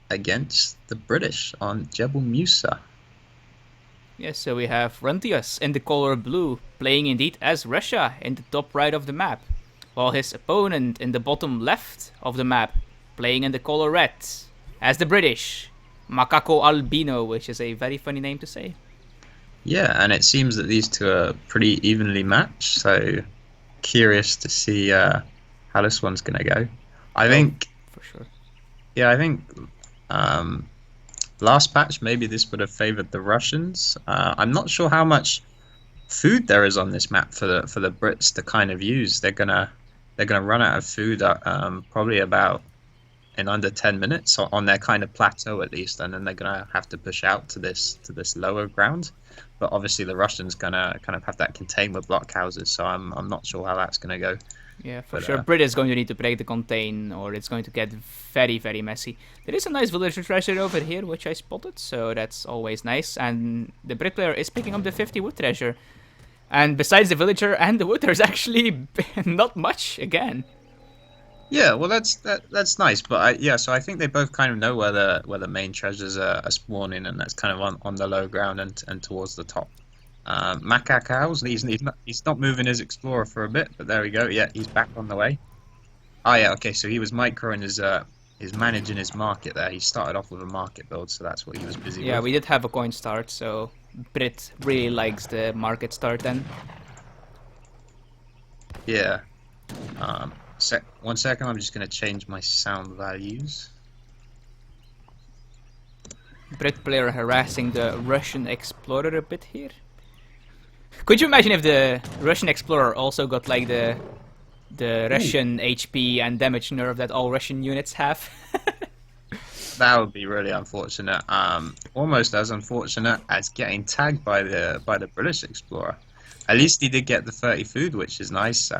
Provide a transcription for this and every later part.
against the British on Jebel Musa. Yes, so we have Runtius in the color blue, playing indeed as Russia in the top right of the map, while his opponent in the bottom left of the map, playing in the color red, as the British, MacacoAlbino, which is a very funny name to say. Yeah, and it seems that these two are pretty evenly matched, so curious to see how this one's going to go. I Oh, think, for sure. yeah, I think um, last patch maybe this would have favored the Russians. I'm not sure how much food there is on this map for the Brits to kind of use. They're gonna run out of food probably about in under 10 minutes on their kind of plateau at least, and then they're gonna have to push out to this lower ground. But obviously the Russians gonna kind of have that contain with blockhouses, so I'm not sure how that's gonna go. Yeah, for But sure. Brit is going to need to break the contain, or it's going to get very, very messy. There is a nice villager treasure over here, which I spotted, so that's always nice. And the Brit player is picking up the 50 wood treasure. And besides the villager and the wood, there's actually not much again. yeah, well that's nice. But yeah, so I think they both kind of know where the main treasures are spawning, and that's kind of on the low ground and towards the top. Macaco's he's not moving his explorer for a bit, but there we go. Yeah, he's back on the way. Oh yeah, okay. So he was microing his managing his market there. He started off with a market build, so that's what he was busy Yeah, with. we did have a coin start, so Brit really likes the market start then. Yeah. One second. I'm just gonna change my sound values. Brit player harassing the Russian explorer a bit here. Could you imagine if the Russian explorer also got like the Ooh, Russian HP and damage nerf that all Russian units have? that would be really unfortunate. Almost as unfortunate as getting tagged by the British explorer. At least he did get the 30 food, which is nice.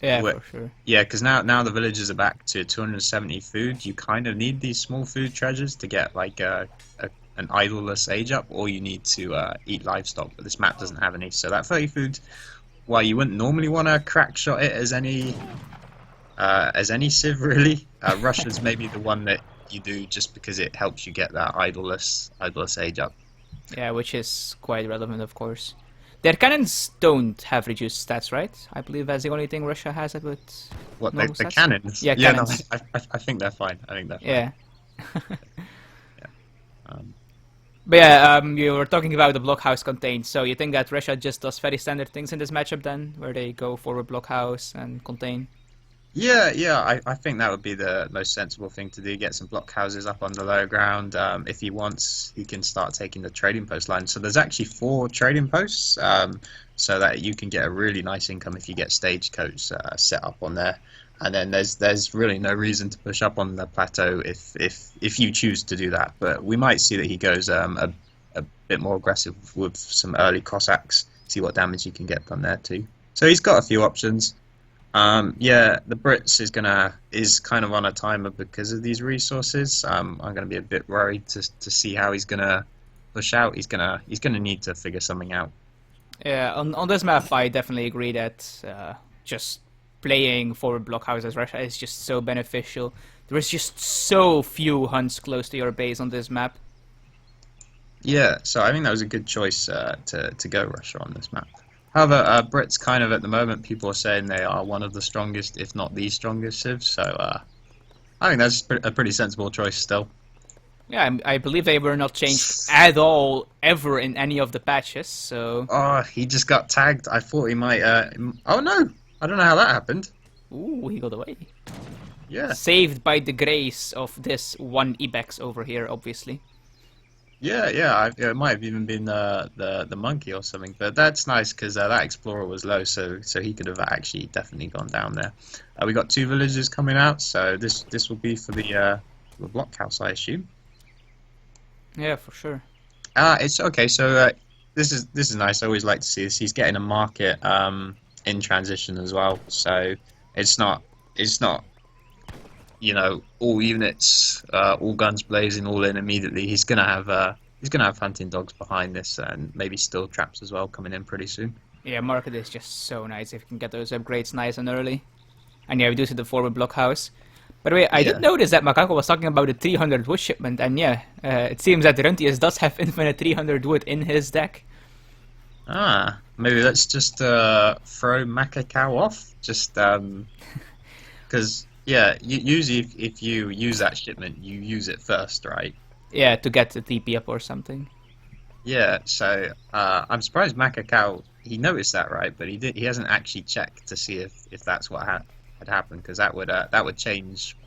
Yeah, Wh- for sure. Yeah, because now the villagers are back to 270 food. You kind of need these small food treasures to get like an idleless age up, or you need to eat livestock. But this map doesn't have any, so that 30 food. While you wouldn't normally want to crack shot it as any civ really, Russia's maybe the one that you do just because it helps you get that idleless age up. Yeah, which is quite relevant, of course. Their cannons don't have reduced stats, right? I believe that's the only thing Russia has with What normal the stats. cannons? Yeah, Yeah, no, cannons. I think they're fine. I think they're fine. Yeah. Yeah. Um, But yeah, you were talking about the blockhouse contain. So you think that Russia just does very standard things in this matchup then, where they go forward blockhouse and contain? yeah. I think that would be the most sensible thing to do. Get some blockhouses up on the low ground. If he wants, he can start taking the trading post line. So there's actually 4 trading posts, so that you can get a really nice income if you get stagecoach set up on there. And then there's really no reason to push up on the plateau if you choose to do that. But we might see that he goes a bit more aggressive with some early Cossacks. See what damage he can get done there too. So he's got a few options. Yeah, the Brits is kind of on a timer because of these resources. I'm gonna be a bit worried to see how he's gonna push out. He's gonna need to figure something out. Yeah, on this map, I definitely agree that just playing forward blockhouse as Russia is just so beneficial. There is just so few hunts close to your base on this map. Yeah, so I think that was a good choice to go Russia on this map. However, Brits kind of at the moment people are saying they are one of the strongest, if not the strongest civs. So I think that's a pretty sensible choice still. Yeah, I believe they were not changed at all ever in any of the patches. So, Oh, he just got tagged. I thought he might. Oh no, I don't know how that happened. ooh, he got away. Yeah, Saved by the grace of this one Ibex over here, obviously. It might have even been the monkey or something. But that's nice because that explorer was low, so he could have actually definitely gone down there. We got 2 villagers coming out, so this will be for the blockhouse, I assume. Yeah, for sure. It's okay. So this is nice. I always like to see this. He's getting a market in transition as well. So it's not all units, all guns blazing, all in immediately. He's gonna have hunting dogs behind this and maybe still traps as well coming in pretty soon. Yeah, market is just so nice if you can get those upgrades nice and early. And yeah, we do see the forward blockhouse. By the way, I Yeah. did notice that Macaco was talking about the 300 wood shipment, and yeah, it seems that Runtius does have infinite 300 wood in his deck. Ah, maybe let's just throw Macacao off. Just because yeah, usually if you use that shipment, you use it first, right? Yeah, to get the TP up or something. Yeah. So I'm surprised Macacao he noticed that, right? But he hasn't actually checked to see if that's what had happened, because that would change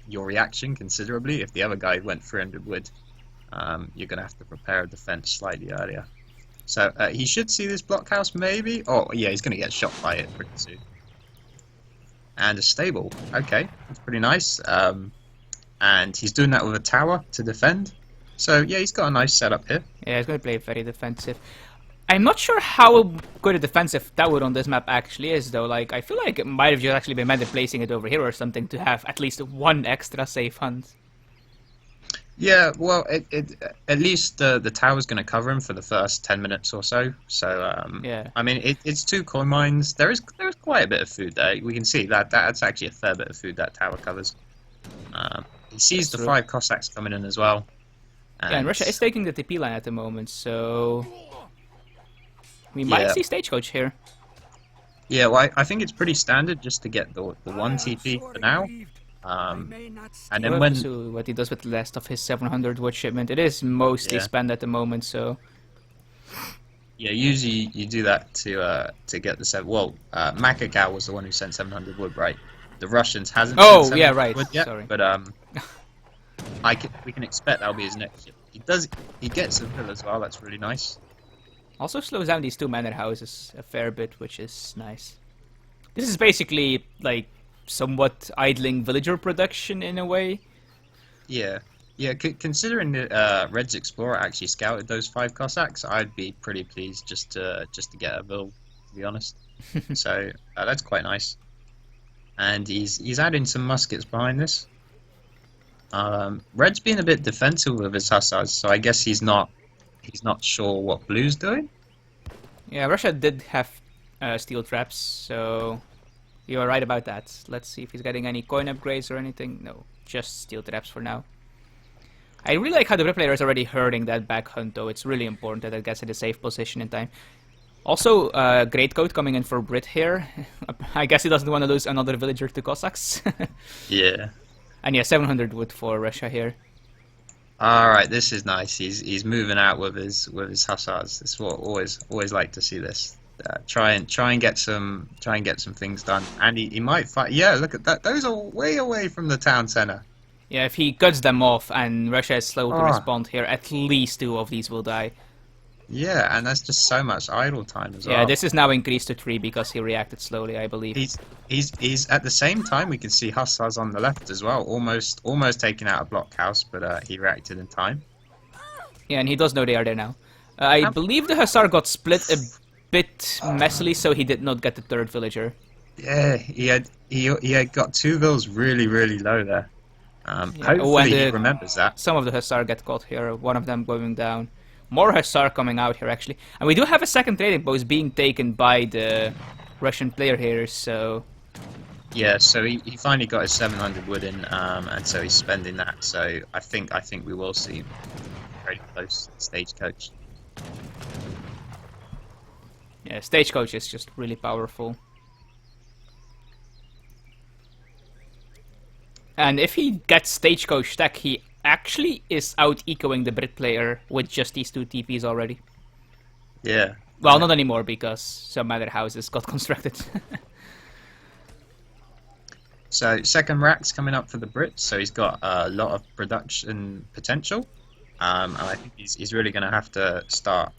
your reaction considerably. If the other guy went 300 wood, you're gonna have to prepare a defense slightly earlier. So he should see this blockhouse, maybe. Oh yeah, he's gonna get shot by it pretty soon. And a stable. Okay, that's pretty nice. And he's doing that with a tower to defend. So yeah, he's got a nice setup here. Yeah, he's going to play very defensive. I'm not sure how good a defensive tower on this map actually is, though. Like, I feel like it might have just actually been better placing it over here or something to have at least one extra safe hunt. Yeah, well, at least the tower's going to cover him for the first 10 minutes or so. So Yeah. I mean, it's 2 coin mines. There is quite a bit of food there. We can see that's actually a fair bit of food that tower covers. He sees the 5 Cossacks coming in as well. Yeah, and Russia is taking the TP line at the moment, so we might see Stagecoach here. Yeah, well, I think it's pretty standard just to get the 1 TP for now. And then when So what he does with the rest of his 700 wood shipment, it is mostly spent at the moment, so yeah, usually you do that to get the 7. Well, Macacao was the one who sent 700 wood, right? The Russians hasn't. Oh, sent yeah, 700 right. wood yet, Sorry. but we can expect that'll be his next ship. He gets a mill as well. That's really nice. also slows down these 2 manor houses a fair bit, which is nice. This is basically like somewhat idling villager production in a way. Yeah, yeah. Considering that Red's Explorer actually scouted those 5 Cossacks, I'd be pretty pleased just to get a mill, to be honest. So that's quite nice. And he's adding some muskets behind this. Red's been a bit defensive with his hussars, so I guess he's not sure what Blue's doing. Yeah, Russia did have steel traps, so you are right about that. Let's see if he's getting any coin upgrades or anything. No, just steel traps for now. I really like how the Brit player is already hurting that back hunt, though. It's really important that it gets in a safe position in time. Also, Greatcoat coming in for Brit here. I guess he doesn't want to lose another villager to Cossacks. Yeah. And yeah, 700 wood for Russia here. All right, this is nice. He's moving out with his hussars. It's what always like to see this. Try and get some things done. And he might fight. Yeah, look at that. Those are way away from the town center. Yeah, if he cuts them off and Russia is slow to respond here, at least 2 of these will die. Yeah, and that's just so much idle time as well. Yeah, this is now increased to 3 because he reacted slowly, I believe. He's at the same time we can see hussars on the left as well, almost taking out a blockhouse, but he reacted in time. Yeah, and he does know they are there now. I believe the hussar got split a bit messily, so he did not get the 3rd villager. Yeah, he had got 2 vills really low there. Hopefully he remembers that. Some of the hussar get caught here, one of them going down. More hussar coming out here actually, and we do have a second trading post being taken by the Russian player here. So yeah, so he finally got his 700 wood in, and so he's spending that. So I think we will see very close Stagecoach. Yeah, Stagecoach is just really powerful. And if he gets Stagecoach stack, he actually is out-ecoing the Brit player with just these 2 TPs already. Yeah. Well, not anymore, because some other houses got constructed. So, second rack's coming up for the Brits, so he's got a lot of production potential. And I think he's really going to have to start...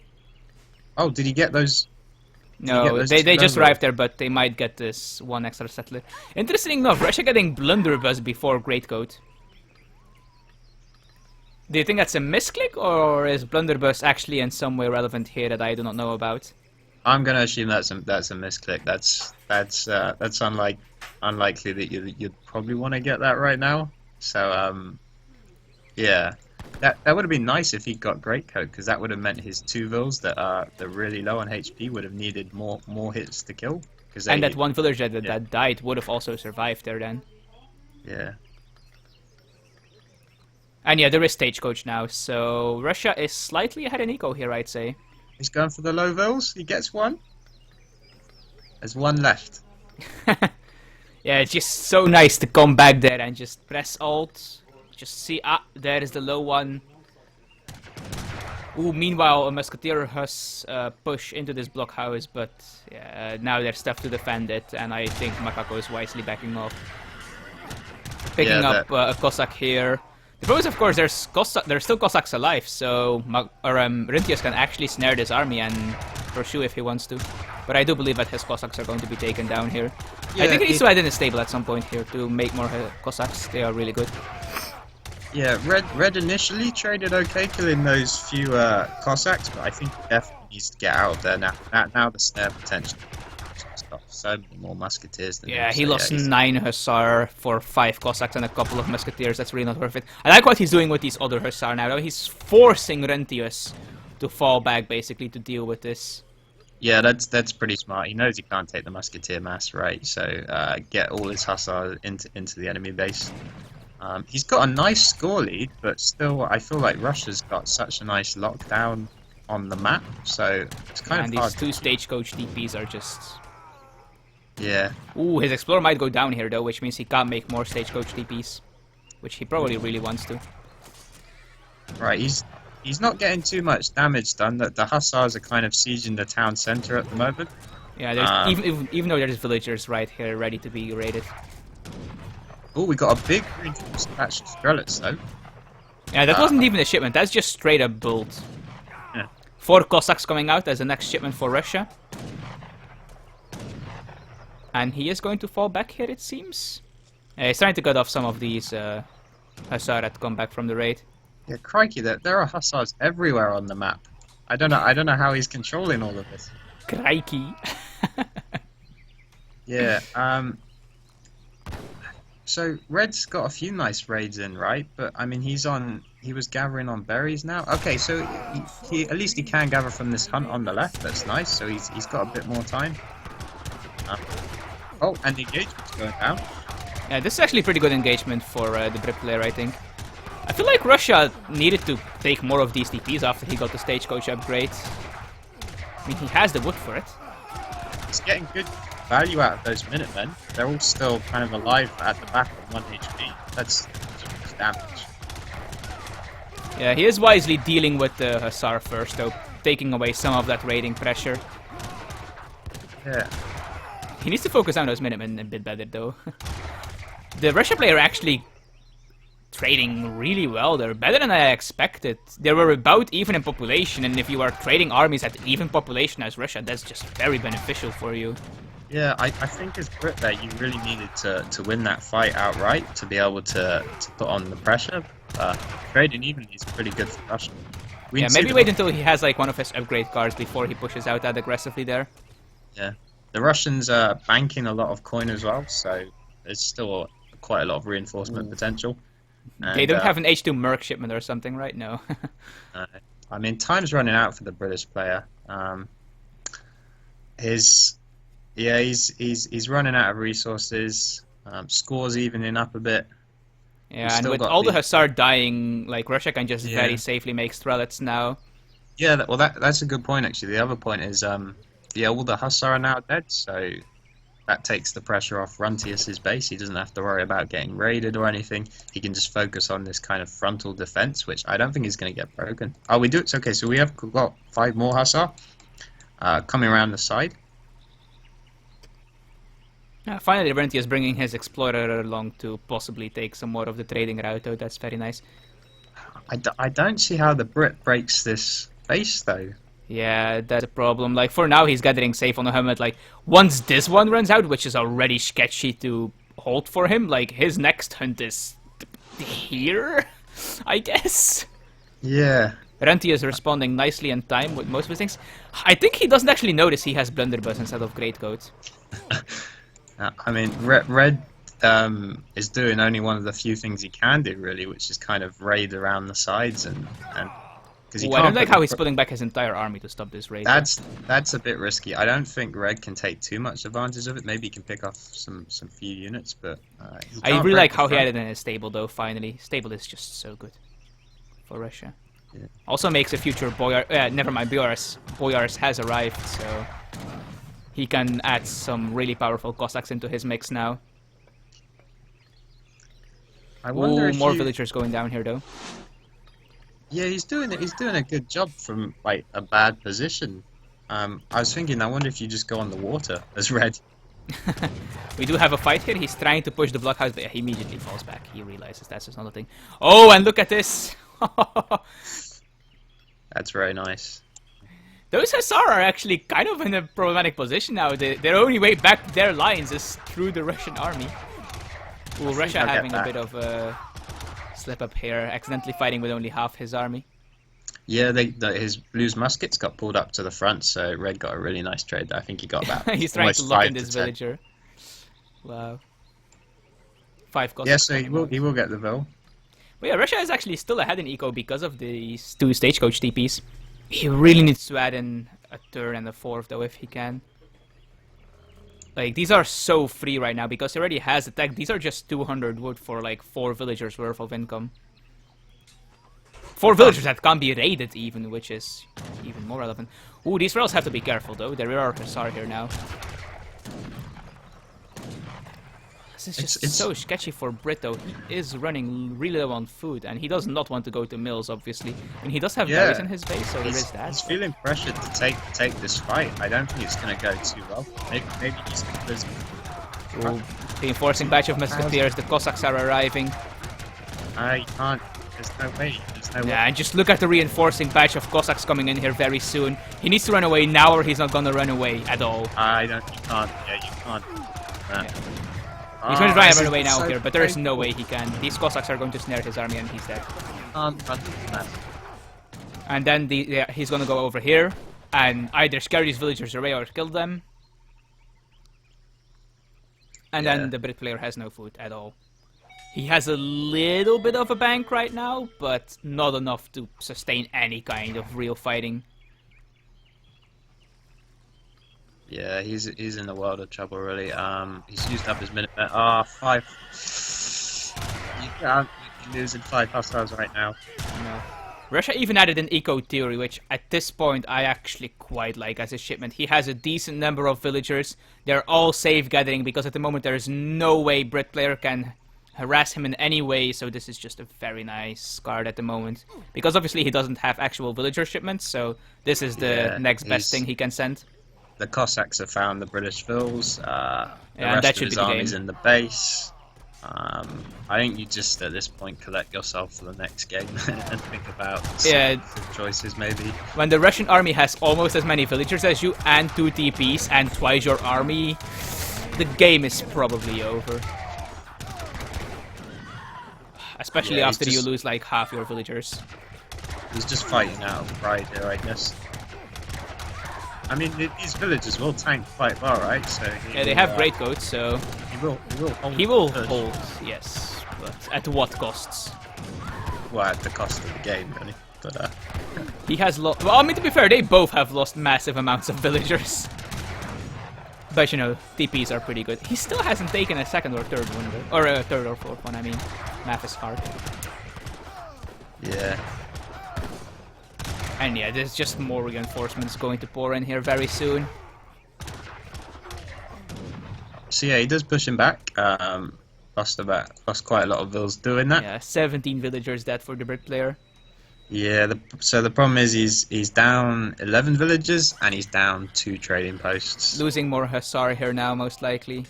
Oh, did he get those... No, they just arrived there, but they might get this 1 extra settler. Interesting enough, Russia getting Blunderbuss before Greatcoat. Do you think that's a misclick, or is Blunderbuss actually in some way relevant here that I do not know about? I'm gonna assume that's a misclick. That's unlikely that you'd probably want to get that right now. So yeah, that would have been nice if he got Greatcoat, because that would have meant his 2 vills that are really low on HP would have needed more hits to kill. And that 1 villager that died would have also survived there then. Yeah. And yeah, there is Stagecoach now, so Russia is slightly ahead in eco here, I'd say. He's going for the low vills. He gets one. There's one left. Yeah, it's just so nice to come back there and just press Alt. Just see, there is the low one. Ooh, meanwhile, a Musketeer has push into this blockhouse, but yeah, now there's stuff to defend it, and I think Macaco is wisely backing off. Picking up a Cossack here. The problem is, of course, there's still Cossacks alive, so Runtius can actually snare this army and pursue if he wants to. But I do believe that his Cossacks are going to be taken down here. Yeah, I think he needs to add in a stable at some point here to make more Cossacks. They are really good. Yeah, Red initially traded okay killing those few Cossacks, but I think he definitely needs to get out of there now. Now the snare potential got so many more Musketeers than him, he so lost 9 Hussar for 5 Cossacks and a couple of Musketeers. That's really not worth it. I like what he's doing with these other Hussar now, though. He's forcing Runtius to fall back, basically, to deal with this. Yeah, that's pretty smart. He knows he can't take the Musketeer mass, right? So get all his Hussar into the enemy base. He's got a nice score lead, but still, I feel like Russia's got such a nice lockdown on the map, so it's kind of hard. And these 2 Stagecoach DPs are just... Yeah. Ooh, his Explorer might go down here, though, which means he can't make more Stagecoach DPs. Which he probably really wants to. Right, he's not getting too much damage done. The Hussars are kind of sieging the town center at the moment. Yeah, there's, even though there's villagers right here ready to be raided. Oh, we got a big reinforced patch of Strelets, though. Yeah, that wasn't even a shipment. That's just straight up build. Yeah. 4 Cossacks coming out as the next shipment for Russia. And he is going to fall back here, it seems. He's trying to cut off some of these Hussar that come back from the raid. Yeah, crikey, there are Hussars everywhere on the map. I don't know how he's controlling all of this. Crikey. Yeah, so Red's got a few nice raids in, right? But I mean, he was gathering on berries now. Okay, so he at least he can gather from this hunt on the left. That's nice. So he's got a bit more time. Oh, and the engagement's going down. Yeah, this is actually pretty good engagement for the Brit player, I think. I feel like Russia needed to take more of these DPs after he got the Stagecoach upgrade. I mean, he has the wood for it. He's getting good value out of those Minutemen. They're all still kind of alive at the back of 1 HP. That's damage. Yeah, he is wisely dealing with the Hussar first, though, taking away some of that raiding pressure. Yeah. He needs to focus on those Minutemen a bit better, though. The Russia player actually trading really well. They're better than I expected. They were about even in population, and if you are trading armies at even population as Russia, that's just very beneficial for you. Yeah, I think as Brit there, you really needed to win that fight outright to be able to put on the pressure. Trading even is pretty good for Russia. Yeah, maybe wait until he has like one of his upgrade cards before he pushes out that aggressively there. Yeah, the Russians are banking a lot of coin as well, so there's still quite a lot of reinforcement potential. And, they don't have an H2 Merc shipment or something, right? No. I mean, time's running out for the British player. He's running out of resources. Scores evening up a bit. Yeah, and with all the Hussar dying, like Russia can just very safely make Strelets now. Yeah, well, that's a good point actually. The other point is, all the Hussar are now dead, so that takes the pressure off Runtius's base. He doesn't have to worry about getting raided or anything. He can just focus on this kind of frontal defense, which I don't think is going to get broken. Oh, we do it. Okay, so we have got 5 more Hussar coming around the side. Finally, Runtius bringing his Explorer along to possibly take some more of the trading route, though. That's very nice. I don't see how the Brit breaks this base, though. Yeah, that's a problem. Like, for now, he's gathering safe on the helmet. Like, once this one runs out, which is already sketchy to hold for him, like, his next hunt is here, I guess. Yeah. Runtius responding nicely in time with most of his things. I think he doesn't actually notice he has Blunderbuss instead of Greatcoat. I mean, Red is doing only one of the few things he can do, really, which is kind of raid around the sides and because I don't like how he's pulling back his entire army to stop this raid. That's a bit risky. I don't think Red can take too much advantage of it. Maybe he can pick off some few units, but I really like how he had it in his stable, though. Finally, stable is just so good. for Russia. Yeah. Also makes a future Boyar. Never mind, Boyars has arrived, so he can add some really powerful Cossacks into his mix now. I wonder Ooh, if more you... villagers going down here though. Yeah, he's doing it. He's doing a good job from like a bad position. I was thinking, I wonder if you just go on the water as red. We do have a fight here. He's trying to push the blockhouse, but he immediately falls back. He realizes that's just another thing. Oh, and look at this! That's very nice. Those Hussar are actually kind of in a problematic position now. Their only way back to their lines is through the Russian army. Ooh, Russia having a bit of a slip up here, accidentally fighting with only half his army. Yeah, his blues muskets got pulled up to the front, so red got a really nice trade. I think he got about He's trying to lock in this villager. Wow. 5 Cossacks. Yeah, so he will get the Ville. But yeah, Russia is actually still ahead in eco because of these 2 stagecoach TPs. He really needs to add in a 3rd and a 4th though if he can. Like, these are so free right now because he already has attack. These are just 200 wood for like 4 villagers worth of income. 4 villagers that can't be raided even, which is even more relevant. Ooh, these rails have to be careful though. There are Hussar here now. This is just so sketchy for Brit though. He is running really low on food and he does not want to go to mills obviously. And he does have berries in his base, so there is that. He's feeling pressured to take this fight. I don't think it's going to go too well. Maybe he's going to... Ooh, reinforcing batch of musketeers, the Cossacks are arriving. I can't. There's no way. Yeah, and just look at the reinforcing batch of Cossacks coming in here very soon. He needs to run away now or he's not gonna run away at all. You can't. Yeah, you can't. Yeah. He's going to try and run away now here, but there is no way he can. These Cossacks are going to snare his army and he's dead. And then he's going to go over here and either scare these villagers away or kill them. And then the Brit player has no food at all. He has a little bit of a bank right now, but not enough to sustain any kind of real fighting. Yeah, he's in a world of trouble really. He's used up his minute. 5. You're losing 5 hostiles right now. No. Russia even added an eco theory, which at this point I actually quite like as a shipment. He has a decent number of villagers. They're all safe gathering because at the moment there is no way Brit player can harass him in any way, so this is just a very nice card at the moment. Because obviously he doesn't have actual villager shipments, so this is the next best thing he can send. The Cossacks have found the British vills. The and rest that of should his be the army's game. in the base. I think you just at this point collect yourself for the next game and think about choices maybe. When the Russian army has almost as many villagers as you and 2 TPs and twice your army, the game is probably over. Especially after you lose like half your villagers. He's just fighting out of pride here, I guess. I mean, these villagers will tank quite well, right? So they have greatcoats, so he will hold. Yes, but at what costs? Well, at the cost of the game, really. But he has lost. Well, I mean, to be fair, they both have lost massive amounts of villagers. But you know, TPs are pretty good. He still hasn't taken a 2nd or 3rd one, though. Or a 3rd or 4th one. I mean, math is hard. Yeah. And yeah, there's just more reinforcements going to pour in here very soon. So yeah, he does push him back. Lost quite a lot of vills doing that. Yeah, 17 villagers dead for the Brit player. Yeah, so the problem is he's down 11 villagers and he's down 2 trading posts. Losing more Hussar here now, most likely.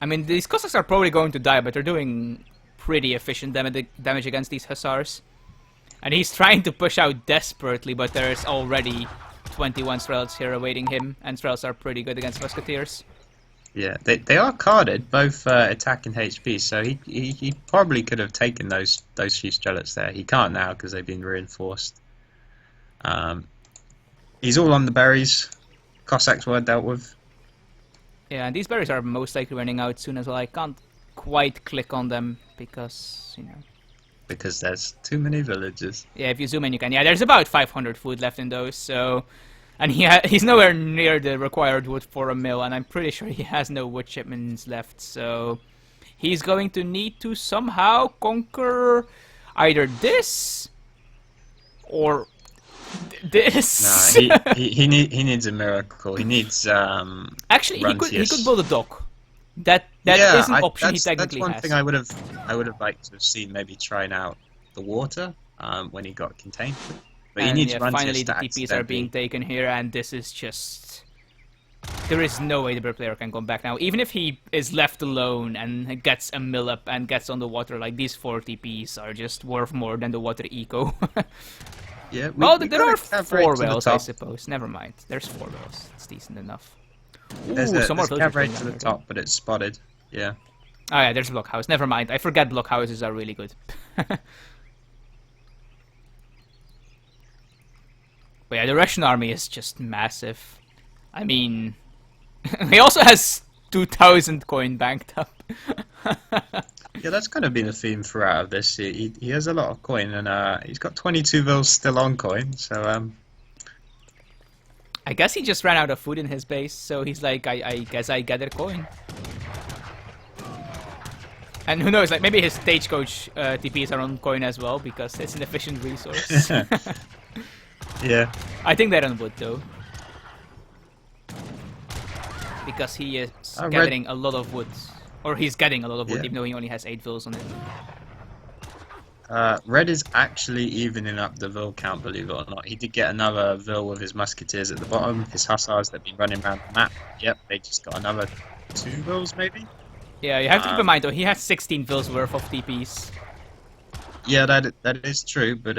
I mean, these Cossacks are probably going to die, but they're doing pretty efficient damage against these Hussars. And he's trying to push out desperately, but there's already 21 Strels here awaiting him, and Strels are pretty good against Musketeers. Yeah, they are carded, both attack and HP, so he probably could have taken those few Strelets there. He can't now because they've been reinforced. He's all on the berries. Cossacks were dealt with. Yeah, and these berries are most likely running out soon as well. I can't quite click on them because, you know... Because there's too many villagers. Yeah, if you zoom in, you can. Yeah, there's about 500 food left in those, so... And he's nowhere near the required wood for a mill, and I'm pretty sure he has no wood shipments left, so... He's going to need to somehow conquer either this or this. No, he needs a miracle. He needs Actually, he Runtius. could build a dock. That Yeah, is an option he technically that's one has. thing I would have liked to have seen, maybe trying out the water when he got contained. But he And needs yeah, Runtius finally the to TPs are being taken here, and this is just... There is no way the bird player can come back now. Even if he is left alone and gets a mill up and gets on the water, like these 4 TPs are just worth more than the water eco. Yeah, Well, we there got are a cav 4 raid to the wells, I top. suppose. Never mind. There's 4 wells. It's decent enough. Ooh, There's some more a villagers cav raid going to down the there. top, but it's spotted. Yeah. Oh yeah, there's a blockhouse. Never mind. I forget blockhouses are really good. But yeah, the Russian army is just massive. I mean, he also has 2,000 coin banked up. Yeah, that's kind of been a theme throughout of this. He has a lot of coin, and he's got 22 vils still on coin. So I guess he just ran out of food in his base, so he's like, I guess I gather coin. And who knows, like maybe his stagecoach TPs are on coin as well, because it's an efficient resource. yeah, I think they're on wood though. Because he is gathering a lot of wood. Or he's getting a lot of wood, even though he only has 8 vils on it. Red is actually evening up the vil count, believe it or not. He did get another vil with his musketeers at the bottom. His hussars that have been running around the map. Yep, they just got another 2 vils maybe. Yeah, you have to keep in mind though, he has 16 vils worth of TPs. Yeah, that is true, but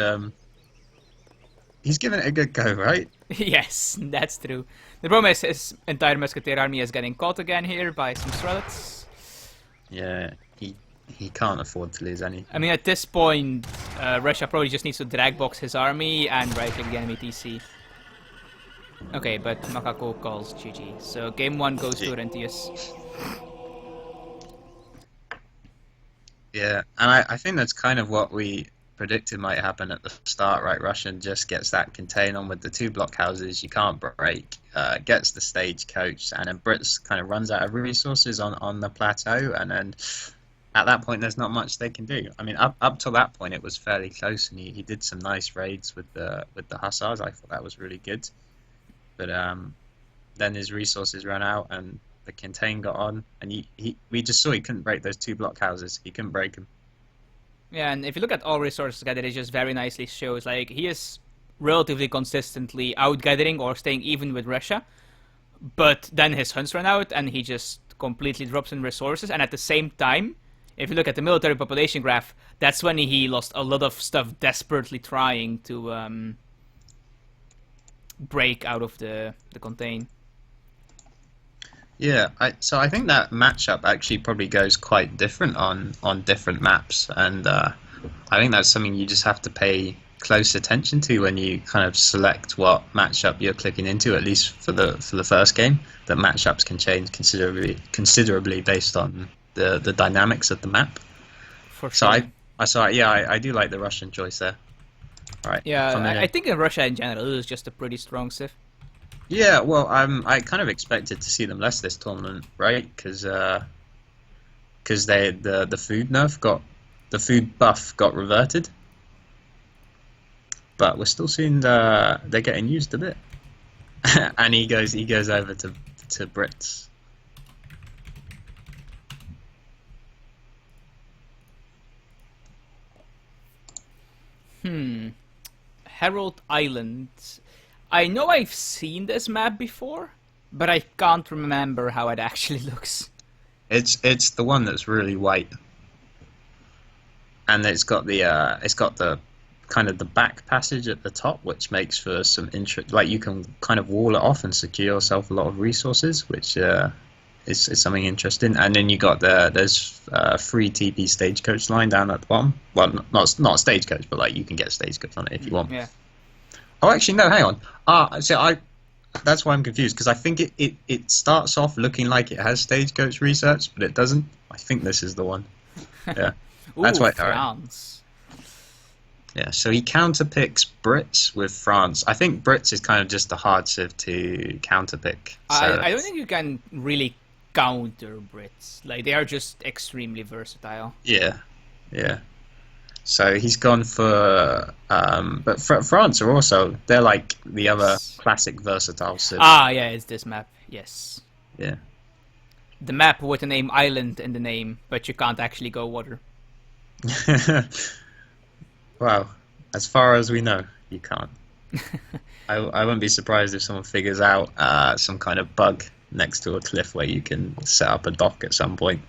he's giving it a good go, right? Yes, that's true. The problem is his entire musketeer army is getting caught again here by some Strelets. Yeah, he can't afford to lose any. I mean, at this point, Russia probably just needs to drag box his army and right-click the enemy TC. Okay, but Macaco calls GG. So game 1 goes to Runtius. Yeah, and I think that's kind of what we predicted might happen at the start, right? Russian just gets that contain on with the 2 blockhouses, you can't break, gets the stagecoach, and then Brits kind of runs out of resources on the plateau, and then at that point there's not much they can do. I mean, up till that point it was fairly close, and he did some nice raids with the hussars. I thought that was really good, but then his resources ran out and the contain got on, and we just saw he couldn't break those 2 blockhouses. He couldn't break them. Yeah, and if you look at all resources gathered, it just very nicely shows, like, he is relatively consistently out-gathering or staying even with Russia, but then his hunts run out and he just completely drops in resources, and at the same time, if you look at the military population graph, that's when he lost a lot of stuff desperately trying to break out of the contain. Yeah, so I think that matchup actually probably goes quite different on different maps, and I think that's something you just have to pay close attention to when you kind of select what matchup you're clicking into. At least for the first game, that matchups can change considerably based on the dynamics of the map. For sure. So I do like the Russian choice there. All right. Yeah, I think in Russia in general it is just a pretty strong civ. Yeah, well, I kind of expected to see them less this tournament, right? Because the food nerf the food buff got reverted, but we're still seeing they're getting used a bit. And he goes over to Brits. Herald Island. I know I've seen this map before, but I can't remember how it actually looks. It's the one that's really white, and it's got the kind of the back passage at the top, which makes for some interest. Like, you can kind of wall it off and secure yourself a lot of resources, which is something interesting. And then you got there's free TP stagecoach line down at the bottom. Well, not stagecoach, but like you can get stagecoach on it if you want. Yeah. Oh, actually, no, hang on. So that's why I'm confused, because I think it starts off looking like it has stagecoach research, but it doesn't. I think this is the one. Yeah. That's why. France. Right. Yeah, so he counterpicks Brits with France. I think Brits is kind of just a hard civ to counterpick. So I don't think you can really counter Brits. Like, they are just extremely versatile. Yeah. So he's gone for, but France are also, they're like the other classic versatile civ. Ah, yeah, it's this map. Yes. Yeah. The map with the name Island in the name, but you can't actually go water. Well, as far as we know, you can't. I wouldn't be surprised if someone figures out some kind of bug next to a cliff where you can set up a dock at some point.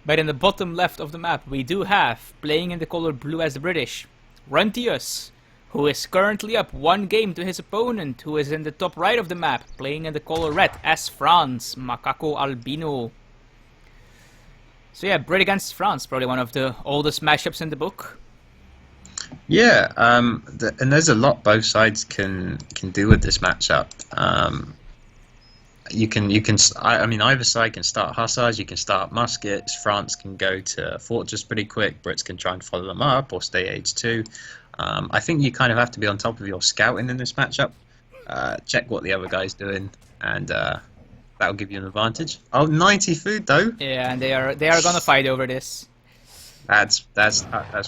But in the bottom left of the map, we do have, playing in the color blue as the British, Runtius, who is currently up 1 game to his opponent, who is in the top right of the map, playing in the color red as France, MacacoAlbino. So yeah, Brit against France, probably one of the oldest matchups in the book. Yeah, and there's a lot both sides can do with this matchup. I mean, either side can start hussars, you can start muskets. France can go to fortress pretty quick. Brits can try and follow them up or stay age 2. I think you kind of have to be on top of your scouting in this matchup. Check what the other guy's doing, and that'll give you an advantage. Oh, 90 food though. Yeah, and they are gonna fight over this. That's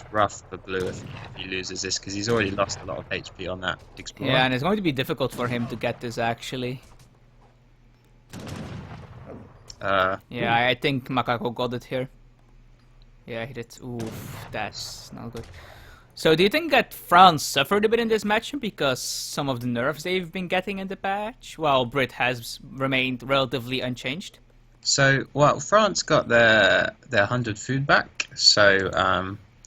rough for Blue if he loses this, because he's already lost a lot of HP on that Explorer. Yeah, and it's going to be difficult for him to get this actually. Yeah, I think Macaco got it here. Yeah, he did. Oof, that's not good. So do you think that France suffered a bit in this match because some of the nerfs they've been getting in the patch, while Brit has remained relatively unchanged? So, well, France got their 100 food back, so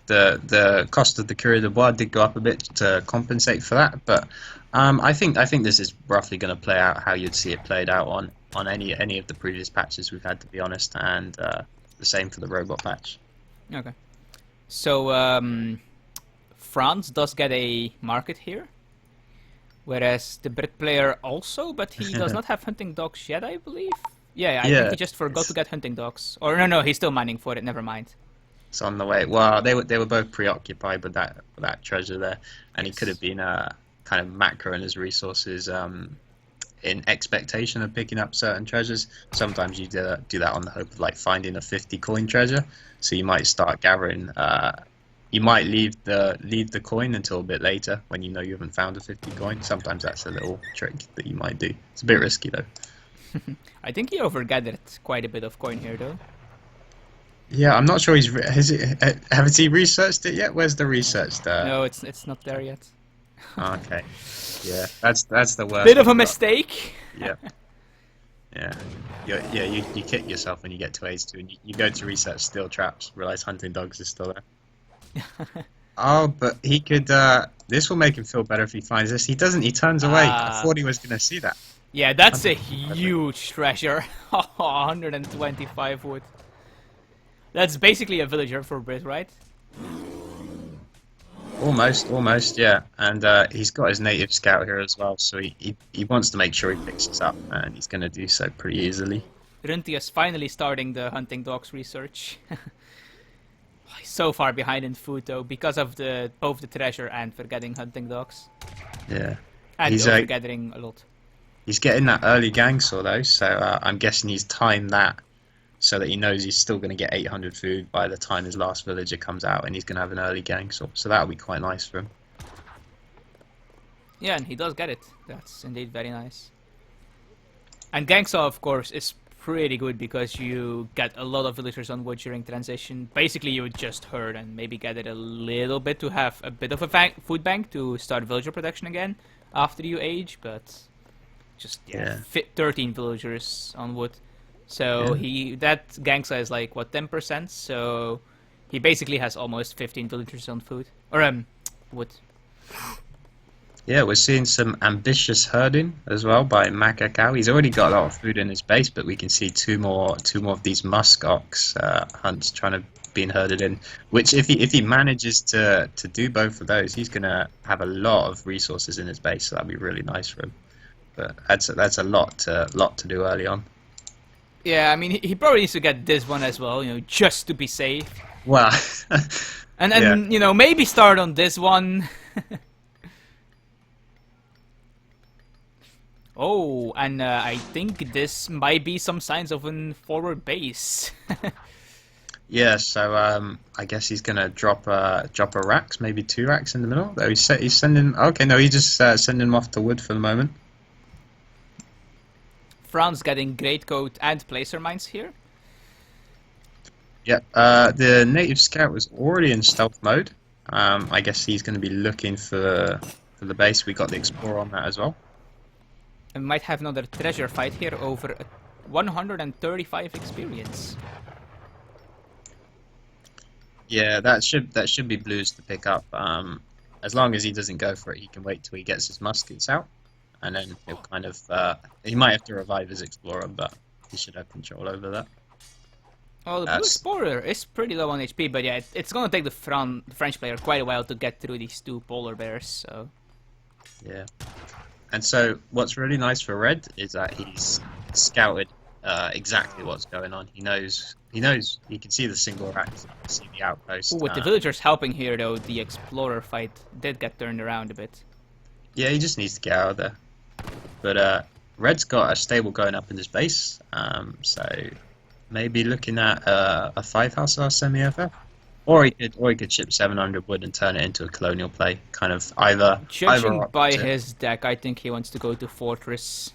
the cost of the Courrier de Bois did go up a bit to compensate for that, but I think this is roughly going to play out how you'd see it played out on any of the previous patches we've had, to be honest, and the same for the robot patch. Okay. So France does get a market here, whereas the Brit player also, but he does not have hunting dogs yet, I believe. Yeah, I think he just forgot to get hunting dogs. Or no, he's still mining for it. Never mind. It's on the way. Well, they were both preoccupied with that treasure there, and he could have been kind of macro in his resources in expectation of picking up certain treasures. Sometimes you do that on the hope of like finding a 50 coin treasure. So you might start gathering. You might leave the coin until a bit later when you know you haven't found a 50 coin. Sometimes that's a little trick that you might do. It's a bit risky though. I think he overgathered quite a bit of coin here, though. Yeah, I'm not sure has he researched it yet? Where's the research there? No, it's not there yet. Okay. Yeah, that's the worst. Bit of a mistake. Yeah. You kick yourself when you get to age 2 and you go to research steel traps, realize hunting dogs is still there. Oh, but he could. This will make him feel better if he finds this. He doesn't. He turns away. I thought he was going to see that. Yeah, that's a huge treasure. 125 wood. That's basically a villager for Brit, right? Almost, yeah. And he's got his native scout here as well, so he wants to make sure he picks this up, and he's going to do so pretty easily. Runtius finally starting the hunting dogs research. He's so far behind in food, though, because of both the treasure and forgetting hunting dogs. Yeah. And he's gathering a lot. He's getting that early gang saw though, so I'm guessing he's timed that so that he knows he's still going to get 800 food by the time his last villager comes out, and he's going to have an early gang saw. So that'll be quite nice for him. Yeah, and he does get it. That's indeed very nice. And gang saw, of course, is pretty good because you get a lot of villagers on wood during transition. Basically, you would just herd and maybe get it a little bit to have a bit of a food bank to start villager production again after you age, but just fit 13 villagers on wood. So that gangsta is like what, 10%? So he basically has almost 15 villagers on food or wood. Yeah, we're seeing some ambitious herding as well by Macacao. He's already got a lot of food in his base, but we can see two more of these musk ox hunts trying to being herded in. Which, if he manages to do both of those, he's gonna have a lot of resources in his base. So that'd be really nice for him. But that's a lot to do early on. Yeah, I mean he probably needs to get this one as well, just to be safe. Well, and maybe start on this one. Oh, and I think this might be some signs of a forward base. Yeah, so I guess he's gonna drop a racks, maybe 2 racks in the middle. Though he's sending. Okay, no, he's just sending him off to wood for the moment. Franz getting great coat and placer mines here. Yeah, the native scout was already in stealth mode. I guess he's going to be looking for the base. We got the explorer on that as well. And might have another treasure fight here over 135 experience. Yeah, that should be blues to pick up. As long as he doesn't go for it, he can wait till he gets his muskets out, and then he'll kind of he might have to revive his explorer, but he should have control over that. Well, the blue explorer is pretty low on HP, but yeah, it's gonna take the French player quite a while to get through these 2 polar bears. So yeah, and so what's really nice for Red is that he's scouted exactly what's going on. He knows. He can see the single rack, he can see the outpost. ooh, with the villagers helping here, though, the explorer fight did get turned around a bit. Yeah, he just needs to get out of there. But Red's got a stable going up in his base, so maybe looking at a 5-house semi-FF. Or he could ship 700 wood and turn it into a colonial play. Kind of Judging by his deck, I think he wants to go to Fortress.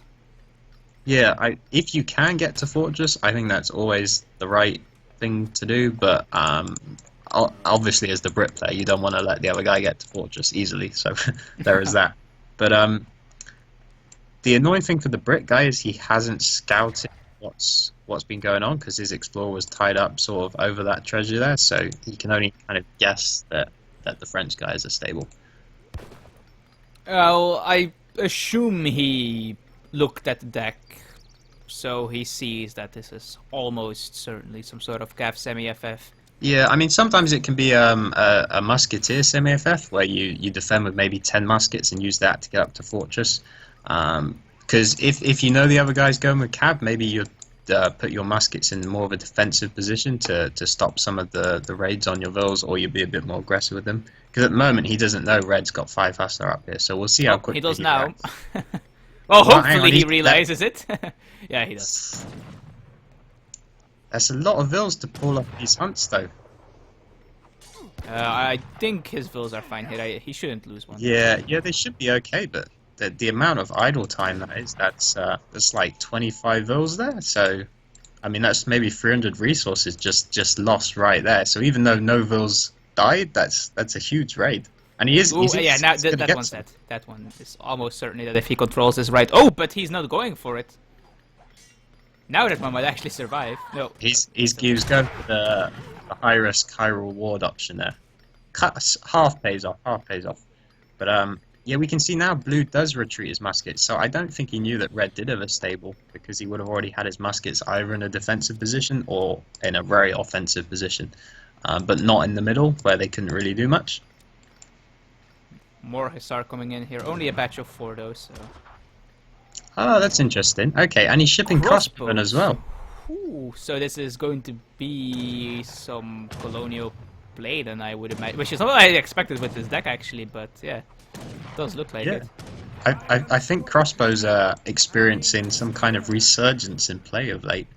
Yeah, if you can get to Fortress, I think that's always the right thing to do. But obviously, as the Brit player, you don't want to let the other guy get to Fortress easily. So there is that. But the annoying thing for the Brit guy is he hasn't scouted what's been going on because his explorer was tied up sort of over that treasure there, so he can only kind of guess that the French guys are stable. Well, I assume he looked at the deck, so he sees that this is almost certainly some sort of Cav semi-FF. Yeah, I mean, sometimes it can be a musketeer semi-FF where you defend with maybe 10 muskets and use that to get up to Fortress. Because if you know the other guy's going with Cav, maybe you put your muskets in more of a defensive position to stop some of the raids on your vills, or you'll be a bit more aggressive with them. Because at the moment, he doesn't know Red's got 5 hustler up here, so we'll see how quickly he does he now. reacts. Well, hopefully he realizes it. Yeah, he does. That's a lot of vills to pull off these hunts, though. I think his vills are fine here. He shouldn't lose one. Yeah, they should be okay, but the amount of idle time that's like 25 vills there. So, I mean, that's maybe 300 resources just lost right there. So even though no vills died, that's a huge raid. And he is. Ooh, yeah, now that one's dead. That one is almost certainly that if he controls this right. Oh, but he's not going for it. Now that one might actually survive. No. He's going for the high risk, high reward option there. Half pays off. But yeah, we can see now Blue does retreat his muskets. So I don't think he knew that Red did have a stable because he would have already had his muskets either in a defensive position or in a very offensive position, but not in the middle where they couldn't really do much. More Hussar coming in here. Only a batch of 4 though, so. Oh, that's interesting. Okay, and he's shipping crossbow as well. Ooh, so this is going to be some colonial play then, I would imagine. Which is not what I expected with this deck actually, but yeah. It does look like it. I think crossbows are experiencing some kind of resurgence in play of late.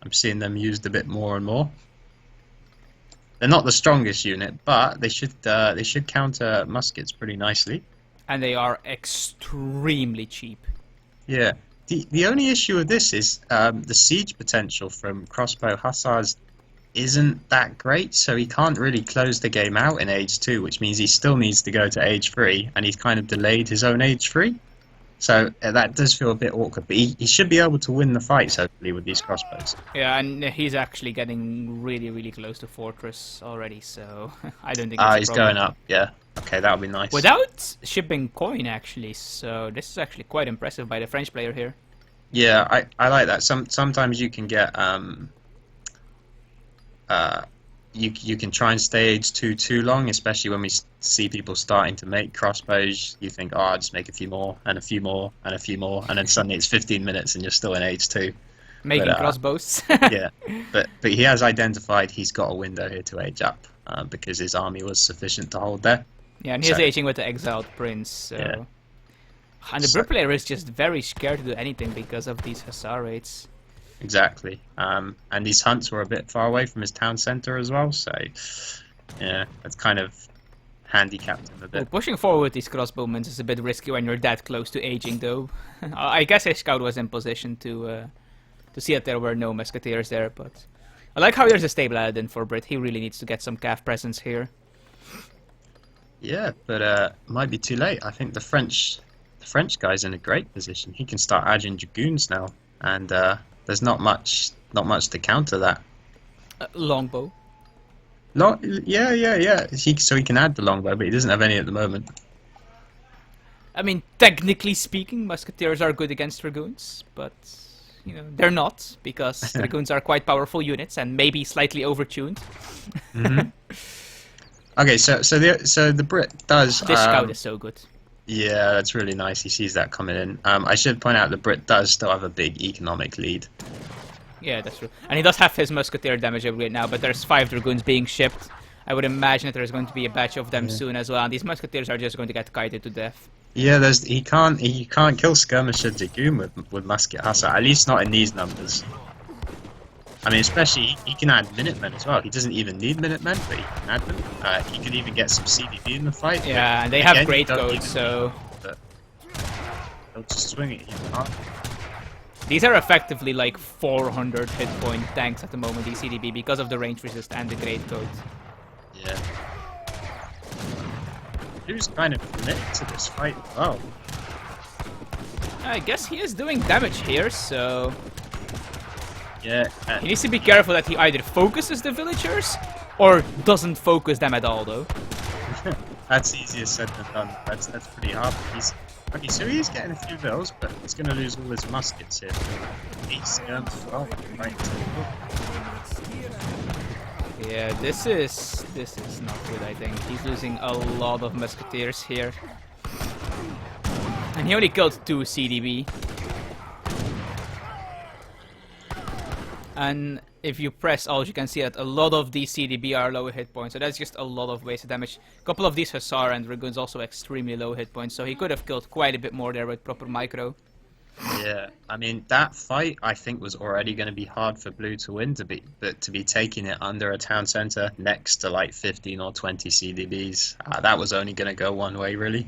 I'm seeing them used a bit more and more. They're not the strongest unit, but they should counter muskets pretty nicely. And they are extremely cheap. Yeah. The only issue with this is the siege potential from crossbow hussars isn't that great, so he can't really close the game out in Age 2, which means he still needs to go to Age 3, and he's kind of delayed his own Age 3. So that does feel a bit awkward, but he should be able to win the fights, hopefully, with these crossbows. Yeah, and he's actually getting really, really close to Fortress already, so I don't think it's he's going up, yeah. Okay, that would be nice. Without shipping coin, actually, so this is actually quite impressive by the French player here. Yeah, I like that. Sometimes you can get... you can try and stay Age 2 too long, especially when we see people starting to make crossbows. You think, oh, I'll just make a few more, and a few more, and a few more, and then suddenly it's 15 minutes and you're still in Age 2. Making crossbows. Yeah, but he has identified he's got a window here to age up because his army was sufficient to hold there. Yeah, and he's aging with the Exiled Prince, so... Yeah. And the Brit player is just very scared to do anything because of these Hussar raids. exactly. And these hunts were a bit far away from his town center as well, so yeah, that's kind of handicapped him a Well, bit. pushing forward with these crossbowmen is a bit risky when you're that close to aging, though. I guess his scout was in position to see that there were no musketeers there, but I like how there's a stable added in for Brit. He really needs to get some calf presence here. Yeah, but might be too late. I think the French guy's in a great position. He can start adding dragoons now, and there's not much to counter that. Longbow. Yeah. So he can add the longbow, but he doesn't have any at the moment. I mean, technically speaking, musketeers are good against dragoons, but you know they're not because dragoons are quite powerful units and maybe slightly overtuned. Mm-hmm. Okay, so the Brit does. This scout is so good. Yeah, that's really nice. He sees that coming in. I should point out the Brit does still have a big economic lead. Yeah, that's true. And he does have his musketeer damage upgrade now, but there's 5 dragoons being shipped. I would imagine that there's going to be a batch of them soon as well, and these musketeers are just going to get kited to death. Yeah, he can't kill skirmisher dragoon with musket hussar, at least not in these numbers. I mean, especially he can add Minutemen as well. He doesn't even need Minutemen, but he can add them. He could even get some CDB in the fight. Yeah, and they have great codes, so they'll just swing at you hard. these are effectively like 400 hit point tanks at the moment, these CDB, because of the range resist and the great code. Yeah. Who's kind of committed to this fight? Oh. I guess he is doing damage here, so Yeah. he needs to be careful that he either focuses the villagers or doesn't focus them at all, though. That's easier said than done. That's pretty hard. Okay, so he's getting a few vills, but he's going to lose all his muskets here. 8 skirms as well. Right. Yeah, this is not good, I think. He's losing a lot of musketeers here. And he only killed 2 CDB. And if you press alt, you can see that a lot of these CDB are low hit points, so that's just a lot of wasted damage. A couple of these Hussar and Dragoons also extremely low hit points, so he could have killed quite a bit more there with proper micro. Yeah, I mean that fight I think was already going to be hard for Blue to win, but to be taking it under a town center next to like 15 or 20 CDBs, that was only going to go one way really.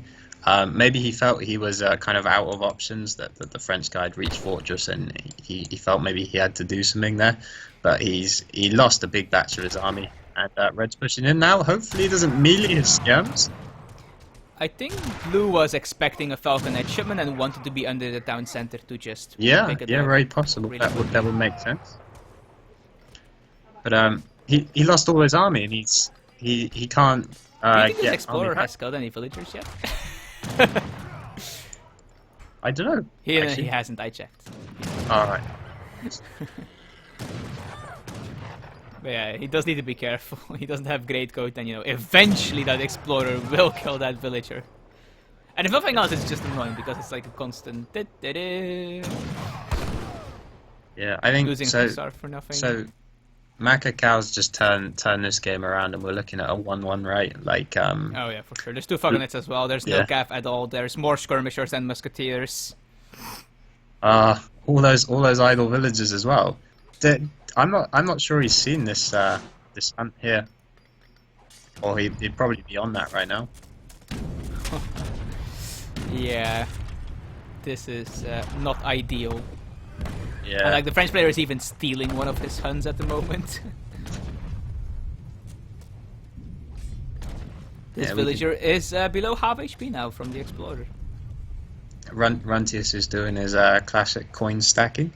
Maybe he felt he was kind of out of options, that the French guy had reached Fortress and he felt maybe he had to do something there, but he lost a big batch of his army, and Red's pushing in now. Hopefully he doesn't melee his skirms. I think Blue was expecting a Falcon Edge shipment and wanted to be under the town center to just pick it up. Very possible. Really That would make sense. But he lost all his army, and he can't Do you think this get Explorer army back. has killed any villagers yet? I don't know. He actually. hasn't, I checked. Alright. But yeah, he does need to be careful. He doesn't have great code, and eventually that Explorer will kill that villager. And if nothing else, it's just annoying because it's like a constant Yeah, I think losing so. Hussar for nothing. So MacacoAlbino's just turn this game around, and we're looking at a 1-1, right? Like Oh yeah, for sure. There's 2 Falconets as well. There's no calf at all. There's more skirmishers and musketeers. all those idle villagers as well. I'm not sure he's seen this hunt here, or he'd probably be on that right now. Yeah, this is not ideal. Yeah. And like the French player is even stealing one of his Huns at the moment. This villager is below half HP now from the Explorer. Runtius is doing his classic coin stacking.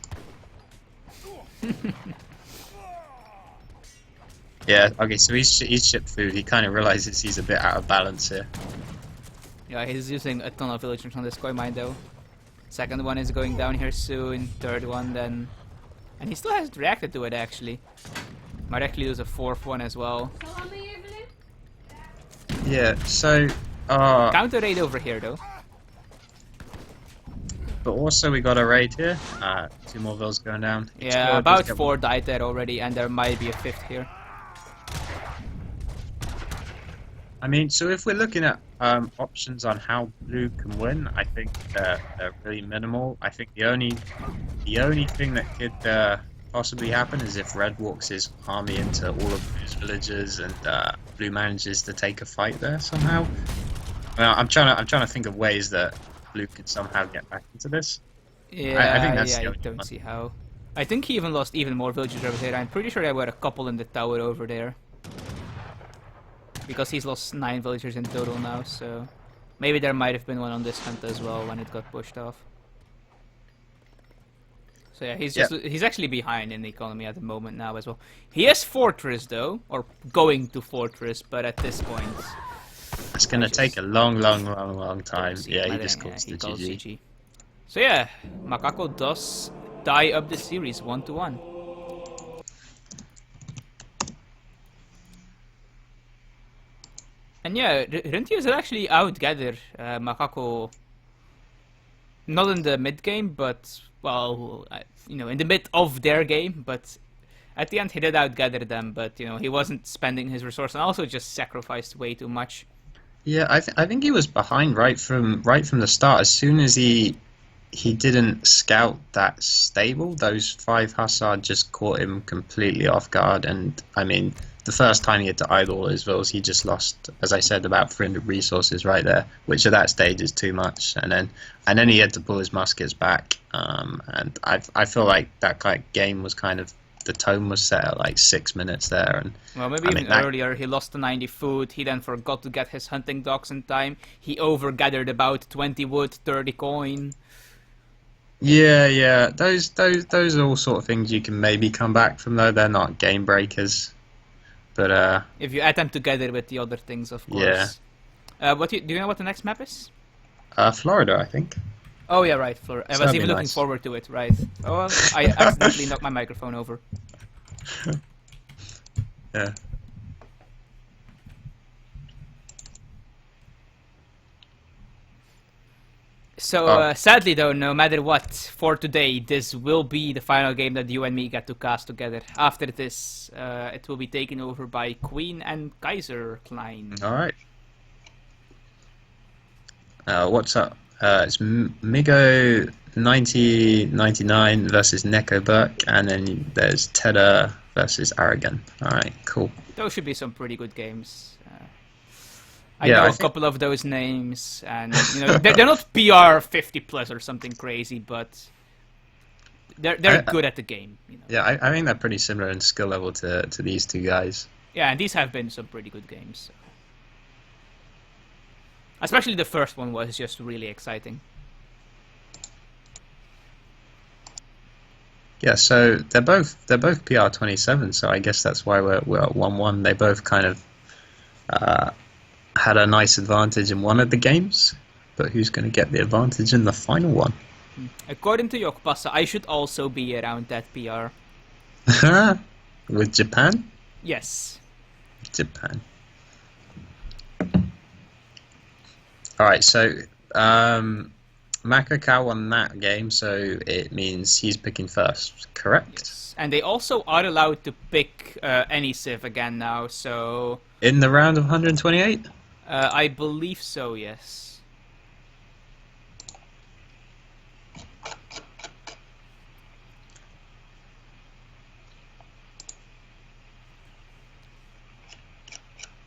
Yeah, okay, so he's shipped food. He kind of realizes he's a bit out of balance here. Yeah, he's using a ton of villagers on this coin mine though. Second one is going down here soon. Third one then. And he still hasn't reacted to it actually. Might actually lose a 4th one as well. Yeah, so Counter raid over here though. but also we got a raid here. 2 more vills going down. Yeah, about 4 died there already, and there might be a 5th here. I mean, so if we're looking at options on how blue can win, I think they're really minimal. I think the only thing that could possibly happen is if red walks his army into all of blue's villages and blue manages to take a fight there somehow. Well, I'm trying to think of ways that blue can somehow get back into this. I think that's the I only don't one. see how. I think he even lost even more villagers over there. I'm pretty sure there were a couple in the tower over there. Because he's lost 9 villagers in total now, so... Maybe there might have been one on this hunt as well when it got pushed off. So yeah, he's actually behind in the economy at the moment now as well. He has Fortress though, or going to Fortress, but at this point... It's gonna take a long time. Yeah, he just calls the GG. So yeah, Macaco does tie up the series 1-1. And yeah, Runtius actually outgathered Macaco, not in the mid game, but well, in the mid of their game. But at the end, he did outgather them. But he wasn't spending his resource, and also just sacrificed way too much. Yeah, I think he was behind right from the start. As soon as he didn't scout that stable, those 5 Hussard just caught him completely off guard. And I mean, the first time he had to idle all his vills, he just lost, as I said, about 300 resources right there, which at that stage is too much. And then he had to pull his muskets back. And I feel like that game was kind of, the tone was set at like 6 minutes there. And well, maybe even earlier, he lost the 90 food. He then forgot to get his hunting dogs in time. He overgathered about 20 wood, 30 coin. Yeah. Those are all sort of things you can maybe come back from, though. They're not game breakers. But if you add them together with the other things, of course. Yeah. Do you know what the next map is? Florida, I think. Oh yeah, right. Florida. I was even looking forward to it. Right. Oh, well, I accidentally knocked my microphone over. Yeah. So sadly though, no matter what, for today, this will be the final game that you and me get to cast together. After this, it will be taken over by Queen and Kaiser Klein. Alright. What's up? It's Migo 9099 versus Neko Burke, and then there's Tedder versus Aragon. Alright, cool. Those should be some pretty good games. I know a couple of those names, and they're not PR 50 plus or something crazy, but they're good at the game. Yeah, I think they're pretty similar in skill level to these two guys. Yeah, and these have been some pretty good games. So. Especially the first one was just really exciting. Yeah, so they're both PR 27, so I guess that's why we're at 1-1. They both kind of had a nice advantage in one of the games, but who's going to get the advantage in the final one? According to Yokpasa, I should also be around that PR. With Japan? Yes. Japan. Alright, so Macacao won that game, so it means he's picking first, correct? Yes. And they also are allowed to pick any civ again now, so... In the round of 128? I believe so, yes.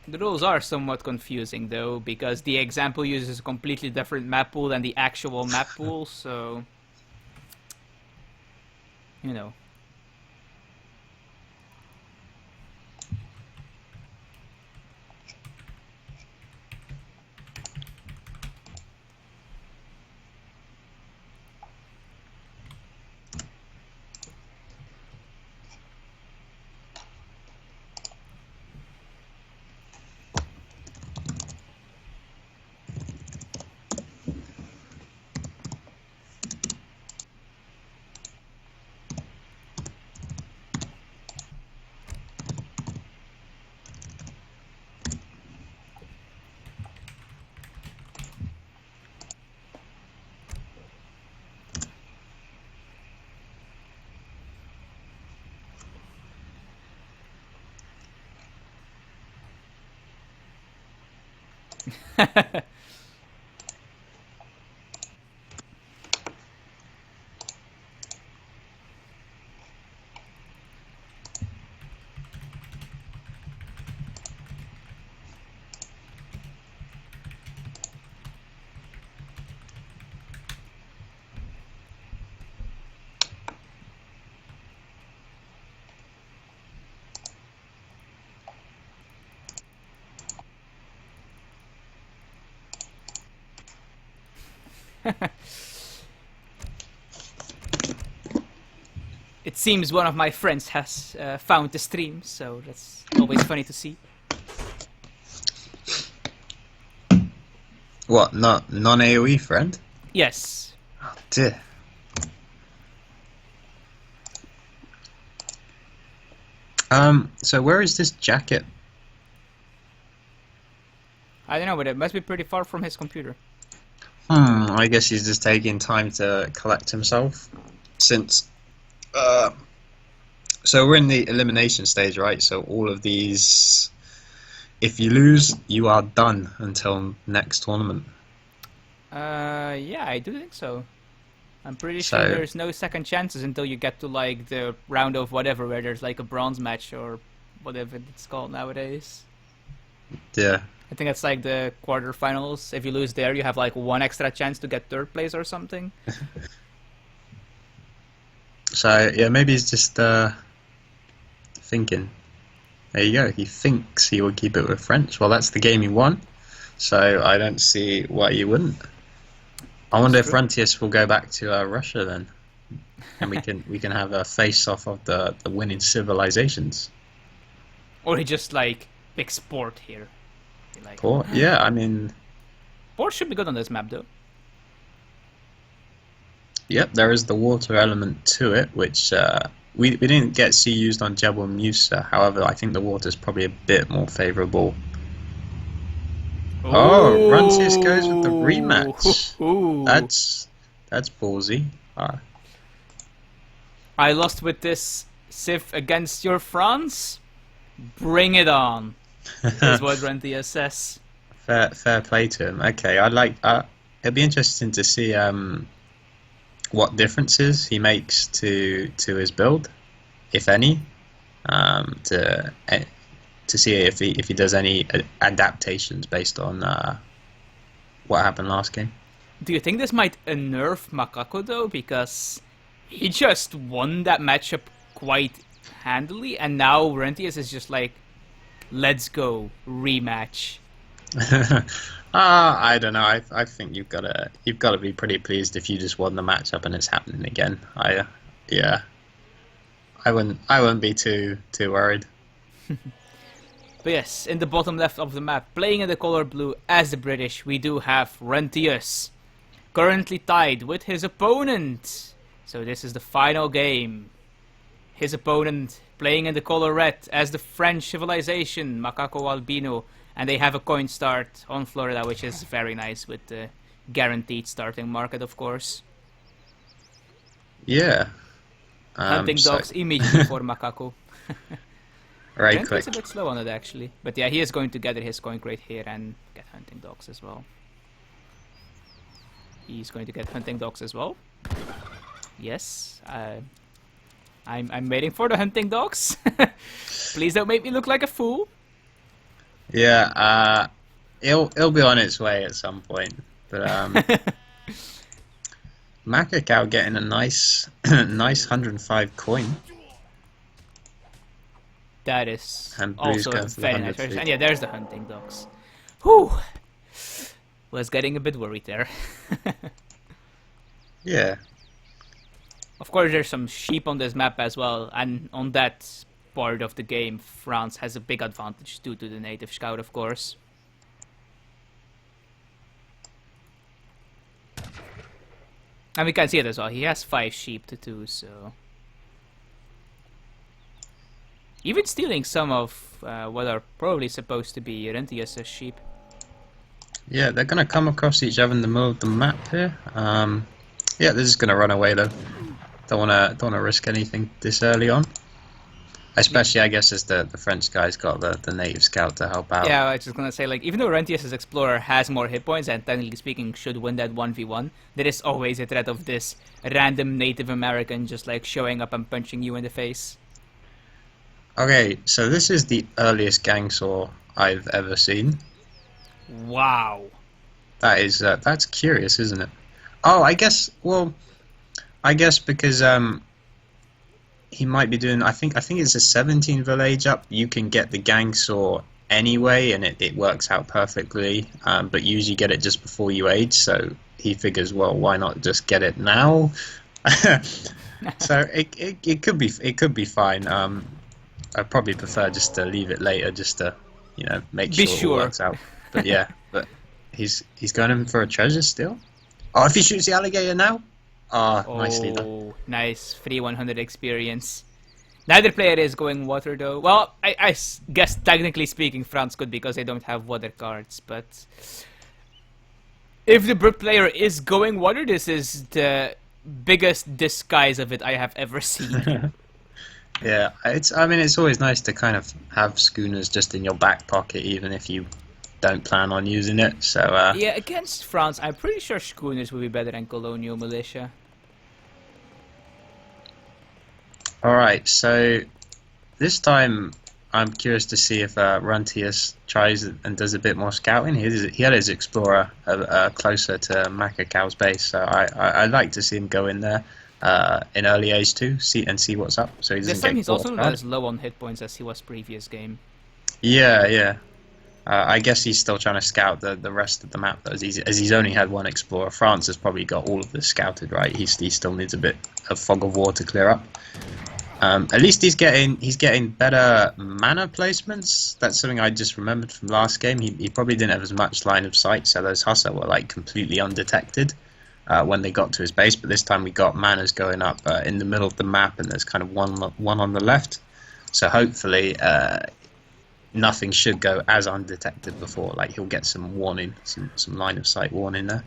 The rules are somewhat confusing, though, because the example uses a completely different map pool than the actual map pool, so... It seems one of my friends has found the stream, so that's always funny to see. What? Not non-AoE friend? Yes. Oh dear. So where is this jacket? I don't know, but it must be pretty far from his computer. I guess he's just taking time to collect himself. Since, so we're in the elimination stage, right? So all of these, if you lose, you are done until next tournament. Yeah, I do think so. I'm pretty sure there's no second chances until you get to like the round of whatever, where there's like a bronze match or whatever it's called nowadays. Yeah. I think that's like the quarterfinals. If you lose there, you have like one extra chance to get third place or something. So yeah, maybe he's just thinking. There you go. He thinks he will keep it with French. Well, that's the game he won. So I don't see why you wouldn't. I wonder if Runtius will go back to Russia then, and we can have a face-off of the winning civilizations. Or he just like picks port here. Like, Port? Yeah, I mean, port should be good on this map though. Yep, there is the water element to it, which we didn't get to see used on Jebel and Musa. However, I think the water is probably a bit more favourable. Oh, Runtius goes with the rematch. Ooh. That's ballsy. I lost with this Civ against your France. Bring it on. Is what Runtius says. Fair play to him. Okay, I like. It'd be interesting to see what differences he makes to his build, if any. To see if he does any adaptations based on what happened last game. Do you think this might unnerve Macaco though, because he just won that matchup quite handily, and now Runtius is just like, let's go rematch. I don't know. I think you've got to be pretty pleased if you just won the matchup and it's happening again. I wouldn't be too worried. But yes, in the bottom left of the map, playing in the color blue as the British, we do have Runtius, currently tied with his opponent. So this is the final game. His opponent playing in the color red as the French civilization, MacacoAlbino, and they have a coin start on Florida, which is very nice with the guaranteed starting market, of course. Yeah. Hunting dogs immediately for Macaco. Right, quick. He's a bit slow on it actually, but yeah, he is going to gather his coin crate here and get hunting dogs as well. He's going to get hunting dogs as well. Yes, I'm waiting for the hunting dogs. Please don't make me look like a fool. Yeah, it'll be on its way at some point. But Macaco getting a nice 105 coin. That is and also a goes for very the nice. 100 And yeah, there's the hunting dogs. Whew! Was getting a bit worried there. Yeah. Of course, there's some sheep on this map as well, and on that part of the game, France has a big advantage due to the native scout, of course. And we can see it as well. He has 5 sheep to 2, so... Even stealing some of what are probably supposed to be Runtius' sheep. Yeah, they're going to come across each other in the middle of the map here. Yeah, they're just going to run away though. Don't want to risk anything this early on. Especially, I guess, as the French guy's got the native scout to help out. Yeah, I was just gonna say, like, even though Runtius' Explorer has more hit points and technically speaking should win that 1v1, there is always a threat of this random Native American just like showing up and punching you in the face. Okay, so this is the earliest gang saw I've ever seen. Wow. That is that's curious, isn't it? Oh, I guess. Well, I guess because he might be doing. I think it's a 17 village up. You can get the gang saw anyway, and it works out perfectly. But usually get it just before you age. So he figures, well, why not just get it now? So it could be fine. I'd probably prefer just to leave it later, just to make sure it all works out. But yeah, but he's going in for a treasure still. Oh, if he shoots the alligator now. Oh, nicely done. Oh, nice. Free 100 experience. Neither player is going water, though. Well, I guess technically speaking, France could because they don't have water cards. But if the Brit player is going water, this is the biggest disguise of it I have ever seen. Yeah, it's always nice to kind of have schooners just in your back pocket, even if you don't plan on using it. So yeah, against France, I'm pretty sure schooners would be better than colonial militia. Alright, so this time I'm curious to see if Runtius tries and does a bit more scouting. He had his explorer closer to MacacoAlbino's base, so I'd like to see him go in there in early age too, see what's up. So he doesn't This time get he's caught also off not guard. as low on hit points as he was previous game. Yeah. I guess he's still trying to scout the rest of the map, though, as he's only had one explorer. France has probably got all of this scouted, right? He still needs a bit of fog of war to clear up. At least he's getting better mana placements. That's something I just remembered from last game. He probably didn't have as much line of sight, so those Hussar were like completely undetected when they got to his base. But this time we got manas going up in the middle of the map, and there's kind of one on the left. So hopefully nothing should go as undetected before. Like he'll get some warning, some line of sight warning there.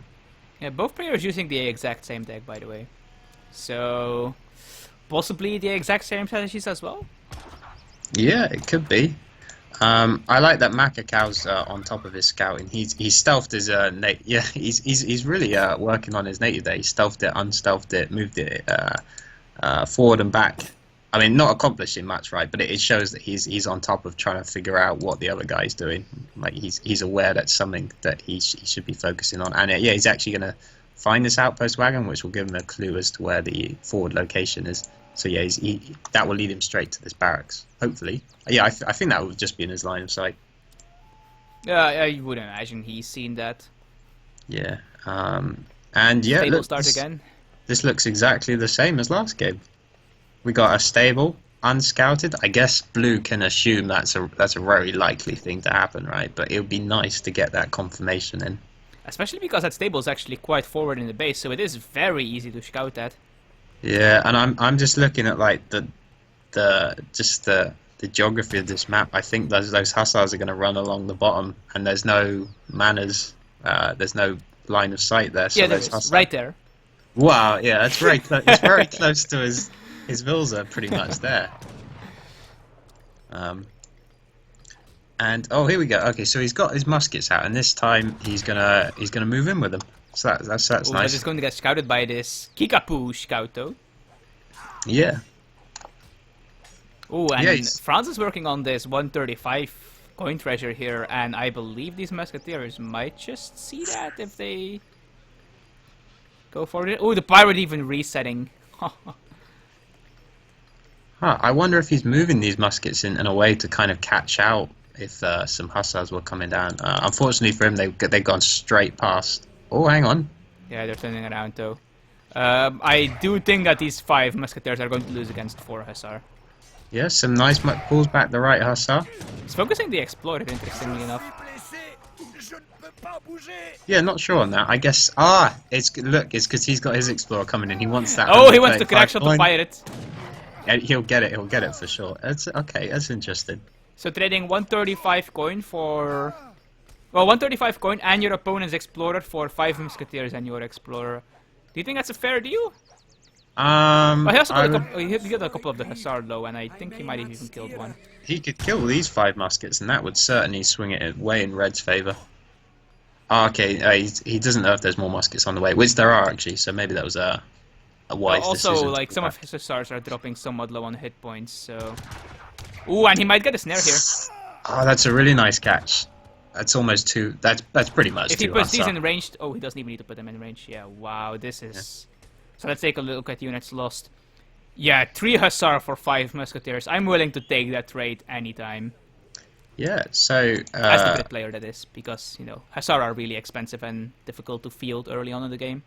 Yeah, both players using the exact same deck, by the way. So possibly the exact same strategies as well? Yeah, it could be. I like that MacacoAlbino's on top of his scouting. He's stealthed his yeah. He's really working on his native there. He stealthed it, unstealthed it, moved it forward and back. I mean, not accomplishing much, right? But it shows that he's on top of trying to figure out what the other guy's doing. Like he's aware that's something that he should be focusing on. And yeah, he's actually going to find this outpost wagon, which will give him a clue as to where the forward location is. So yeah, that will lead him straight to this barracks. Hopefully, yeah. I think that will just be in his line of sight. Yeah, I would imagine he's seen that. Yeah. And yeah, Stable look, start again. This looks exactly the same as last game. We got a stable, unscouted. I guess Blue can assume that's a very likely thing to happen, right? But it would be nice to get that confirmation in. Especially because that stable is actually quite forward in the base, so it is very easy to scout that. Yeah, and I'm just looking at like the geography of this map. I think those hussars are going to run along the bottom, and there's no manas. There's no line of sight there. So Yeah, there is, right there. Wow, yeah, that's very it's very close to his vills are pretty much there. And oh, here we go. Okay, so he's got his muskets out, and this time he's gonna move in with them. So that's Ooh, nice. But it's going to get scouted by this Kickapoo scout, though. Yeah. Oh, and Yeah, France is working on this 135 coin treasure here, and I believe these musketeers might just see that if they go for it. Oh, the pirate even resetting. I wonder if he's moving these muskets in a way to kind of catch out if some hussars were coming down. Unfortunately for him, they've gone straight past. Oh, hang on. Yeah, they're turning around though. I do think that these 5 musketeers are going to lose against 4 hussar. Yeah, some nice pulls back the right hussar. He's focusing the explorer, interestingly enough. Yeah, not sure on that. I guess it's because he's got his explorer coming in. He wants that. Oh, he wants to crack shot the pirate. Yeah, he'll get it for sure. That's okay. That's interesting. So trading 135 coin for... Well, 135 coin and your opponent's explorer for 5 musketeers and your explorer. Do you think that's a fair deal? But he also got I a would, couple, he got a couple of the Hussar low, and I think he might have even killed one. he could kill these 5 muskets, and that would certainly swing it way in Red's favour. Oh, okay, he doesn't know if there's more muskets on the way, which there are actually. So maybe that was a wise Also, decision. like some of his Hussars are dropping somewhat low on hit points, so. Ooh, and he might get a snare here. Oh, that's a really nice catch. That's almost 2. That's pretty much 2. If he puts these in range, oh, he doesn't even need to put them in range. Yeah, wow, this is. Yeah. So let's take a look at units lost. Yeah, 3 Hussar for 5 Musketeers. I'm willing to take that trade anytime. Yeah, so... As the grid player, that is, because, you know, Hussar are really expensive and difficult to field early on in the game.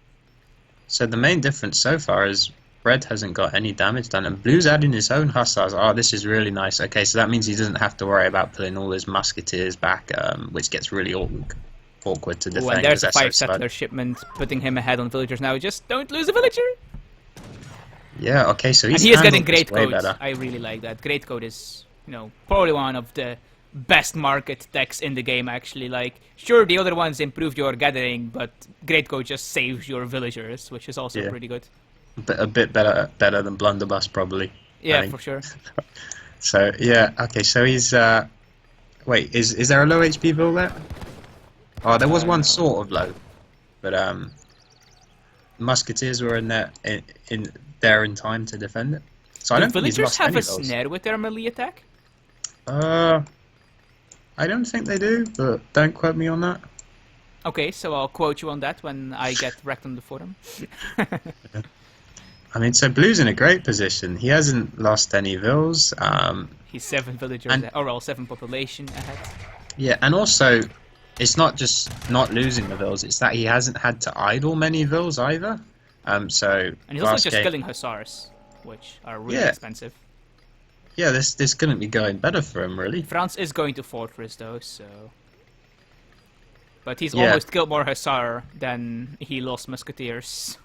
So the main difference so far is Red hasn't got any damage done, and Blue's adding his own Hussars. Oh, this is really nice. Okay, so that means he doesn't have to worry about pulling all his Musketeers back, which gets really awkward to defend. Ooh, and there's a 5 settler shipment putting him ahead on villagers now. Just don't lose a villager! Yeah, okay, so he's and he is getting great code. Better. I really like that. Great code is, you know, probably one of the best market decks in the game, actually. Like, sure, the other ones improve your gathering, but great code just saves your villagers, which is also pretty good. A bit better than Blunderbuss, probably. Yeah, for sure. So, yeah, okay, so he's... Wait, is there a low HP build there? Oh, there was one sort of low. But, Musketeers were in there in time to defend it. So I don't think villagers have a snare with their melee attack? I don't think they do, but don't quote me on that. Okay, so I'll quote you on that when I get wrecked on the forum. I mean, so Blue's in a great position. He hasn't lost any vills. He's 7 villagers, or well, 7 population ahead. Yeah, and also, it's not just not losing the vills, it's that he hasn't had to idle many vills either. And he's also just killing Hussars, which are really expensive. Yeah, this couldn't be going better for him, really. France is going to Fortress, though, so... But he's almost killed more Hussar than he lost Musketeers.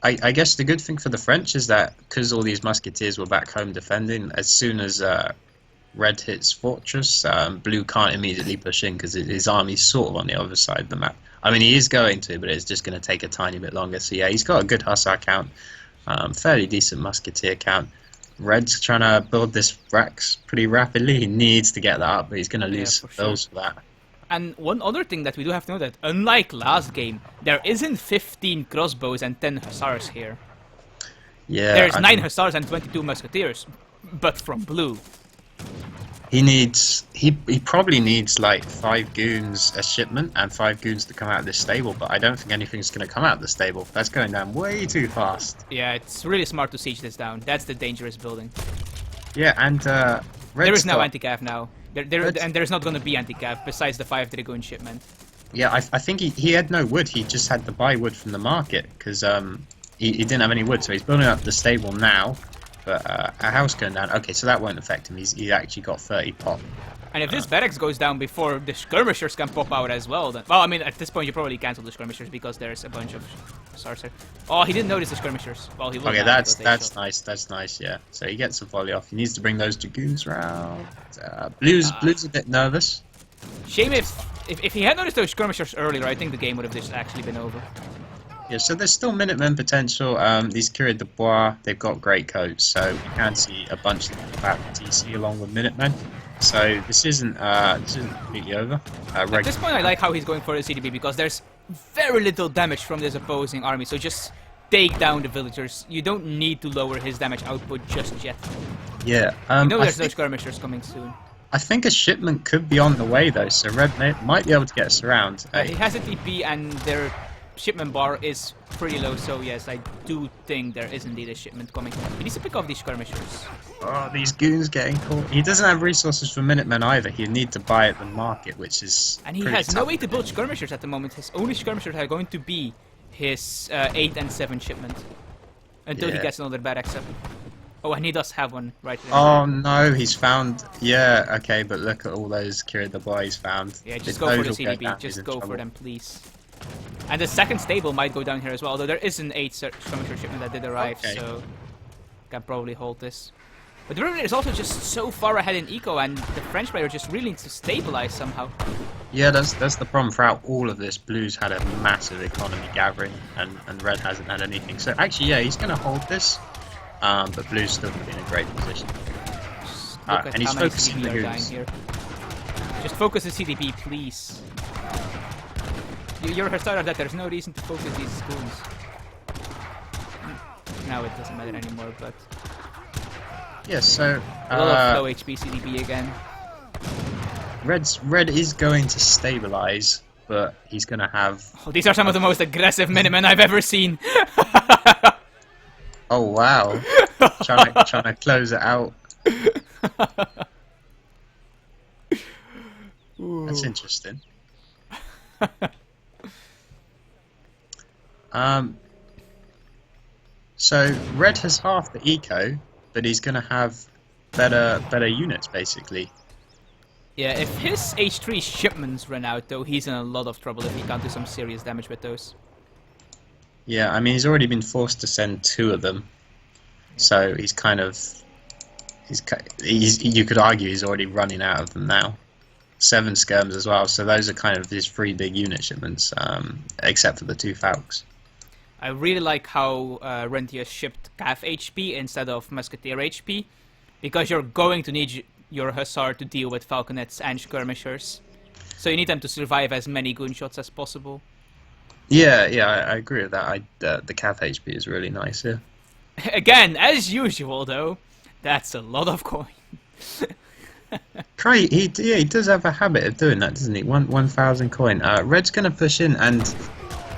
I guess the good thing for the French is that, because all these Musketeers were back home defending, as soon as Red hits Fortress, Blue can't immediately push in, because his army's sort of on the other side of the map. I mean, he is going to, but it's just going to take a tiny bit longer. So yeah, he's got a good Hussar count, fairly decent Musketeer count. Red's trying to build this racks pretty rapidly. He needs to get that up, but he's going to lose those for that. And one other thing that we do have to know that, unlike last game, there isn't 15 crossbows and 10 Hussars here. Yeah, there's 9 Hussars and 22 Musketeers, but from Blue. He probably needs like 5 goons a shipment and 5 goons to come out of this stable, but I don't think anything's going to come out of the stable. That's going down way too fast. Yeah, it's really smart to siege this down. That's the dangerous building. Yeah, and there is no anti-cav now. And there's not going to be anti-cav besides the 5 Dragoon shipment. Yeah, I think he had no wood. He just had to buy wood from the market because he didn't have any wood, so he's building up the stable now. But a house going down. Okay, so that won't affect him. He's actually got 30 pop. And if this barracks goes down before the skirmishers can pop out as well, then... Well, I mean, at this point you probably cancel the skirmishers because there's a bunch of stars there. Oh, he didn't notice the skirmishers. Well, he will. Okay, that's nice. That's nice. Yeah. So he gets a volley off. He needs to bring those dragoons round. Blue's a bit nervous. Shame if he had noticed those skirmishers earlier, I think the game would have just actually been over. Yeah, so there's still Minutemen potential. These Coureurs de Bois, they've got great coats, so we can see a bunch of them about TC along with Minutemen. So this isn't completely over. At this point, I like how he's going for the CDB because there's very little damage from this opposing army. So just take down the villagers. You don't need to lower his damage output just yet. Yeah. You know there's no skirmishers coming soon. I think a shipment could be on the way though, so Red might be able to get us around. He has a TP and their shipment bar is pretty low, so yes, I do think there is indeed a shipment coming. He needs to pick off these skirmishers. Oh, these goons getting caught. He doesn't have resources for Minutemen either. He'd need to buy at the market, which is and he has no way to build skirmishers at the moment. His only skirmishers are going to be his 8 and 7 shipment. Until he gets another barracks up. Oh, and he does have one right there. Oh no, he's found... Yeah, okay, but look at all those Coureurs de Bois he's found. Yeah, just go for the CDB. Just go for them, please. And the second stable might go down here as well, although there is an 8 skirmisher shipment that did arrive, so can probably hold this. But the River is also just so far ahead in eco, and the French player just really needs to stabilize somehow. Yeah, that's the problem. Throughout all of this, Blue's had a massive economy gathering, and Red hasn't had anything. So actually, yeah, he's going to hold this, but Blue's still going to be in a great position. Just look at And he's how many focusing the CDP are dying goons. here. Just focus the CDP, please. You're a starter that there's no reason to focus these goons. Now it doesn't matter anymore, but... Yeah, so a lot of low HP CDP again. Red is going to stabilize, but he's going to have... Oh, these are some of the most aggressive Minimen I've ever seen. Oh, wow. trying to close it out. That's interesting. So Red has half the eco, but he's going to have better units, basically. Yeah, if his H3 shipments run out, though, he's in a lot of trouble if he can't do some serious damage with those. Yeah, I mean, he's already been forced to send 2 of them, so he's kind of... you could argue he's already running out of them now. 7 skirms as well, so those are kind of his 3 big unit shipments, except for the 2 Falcons. I really like how Runtius shipped Cav HP instead of Musketeer HP, because you're going to need your Hussar to deal with Falconets and Skirmishers. So you need them to survive as many goon shots as possible. Yeah, I agree with that. The Cav HP is really nice, yeah. Again, as usual though, that's a lot of coin. Cray, he does have a habit of doing that, doesn't he? 1,000 coin. Red's gonna push in, and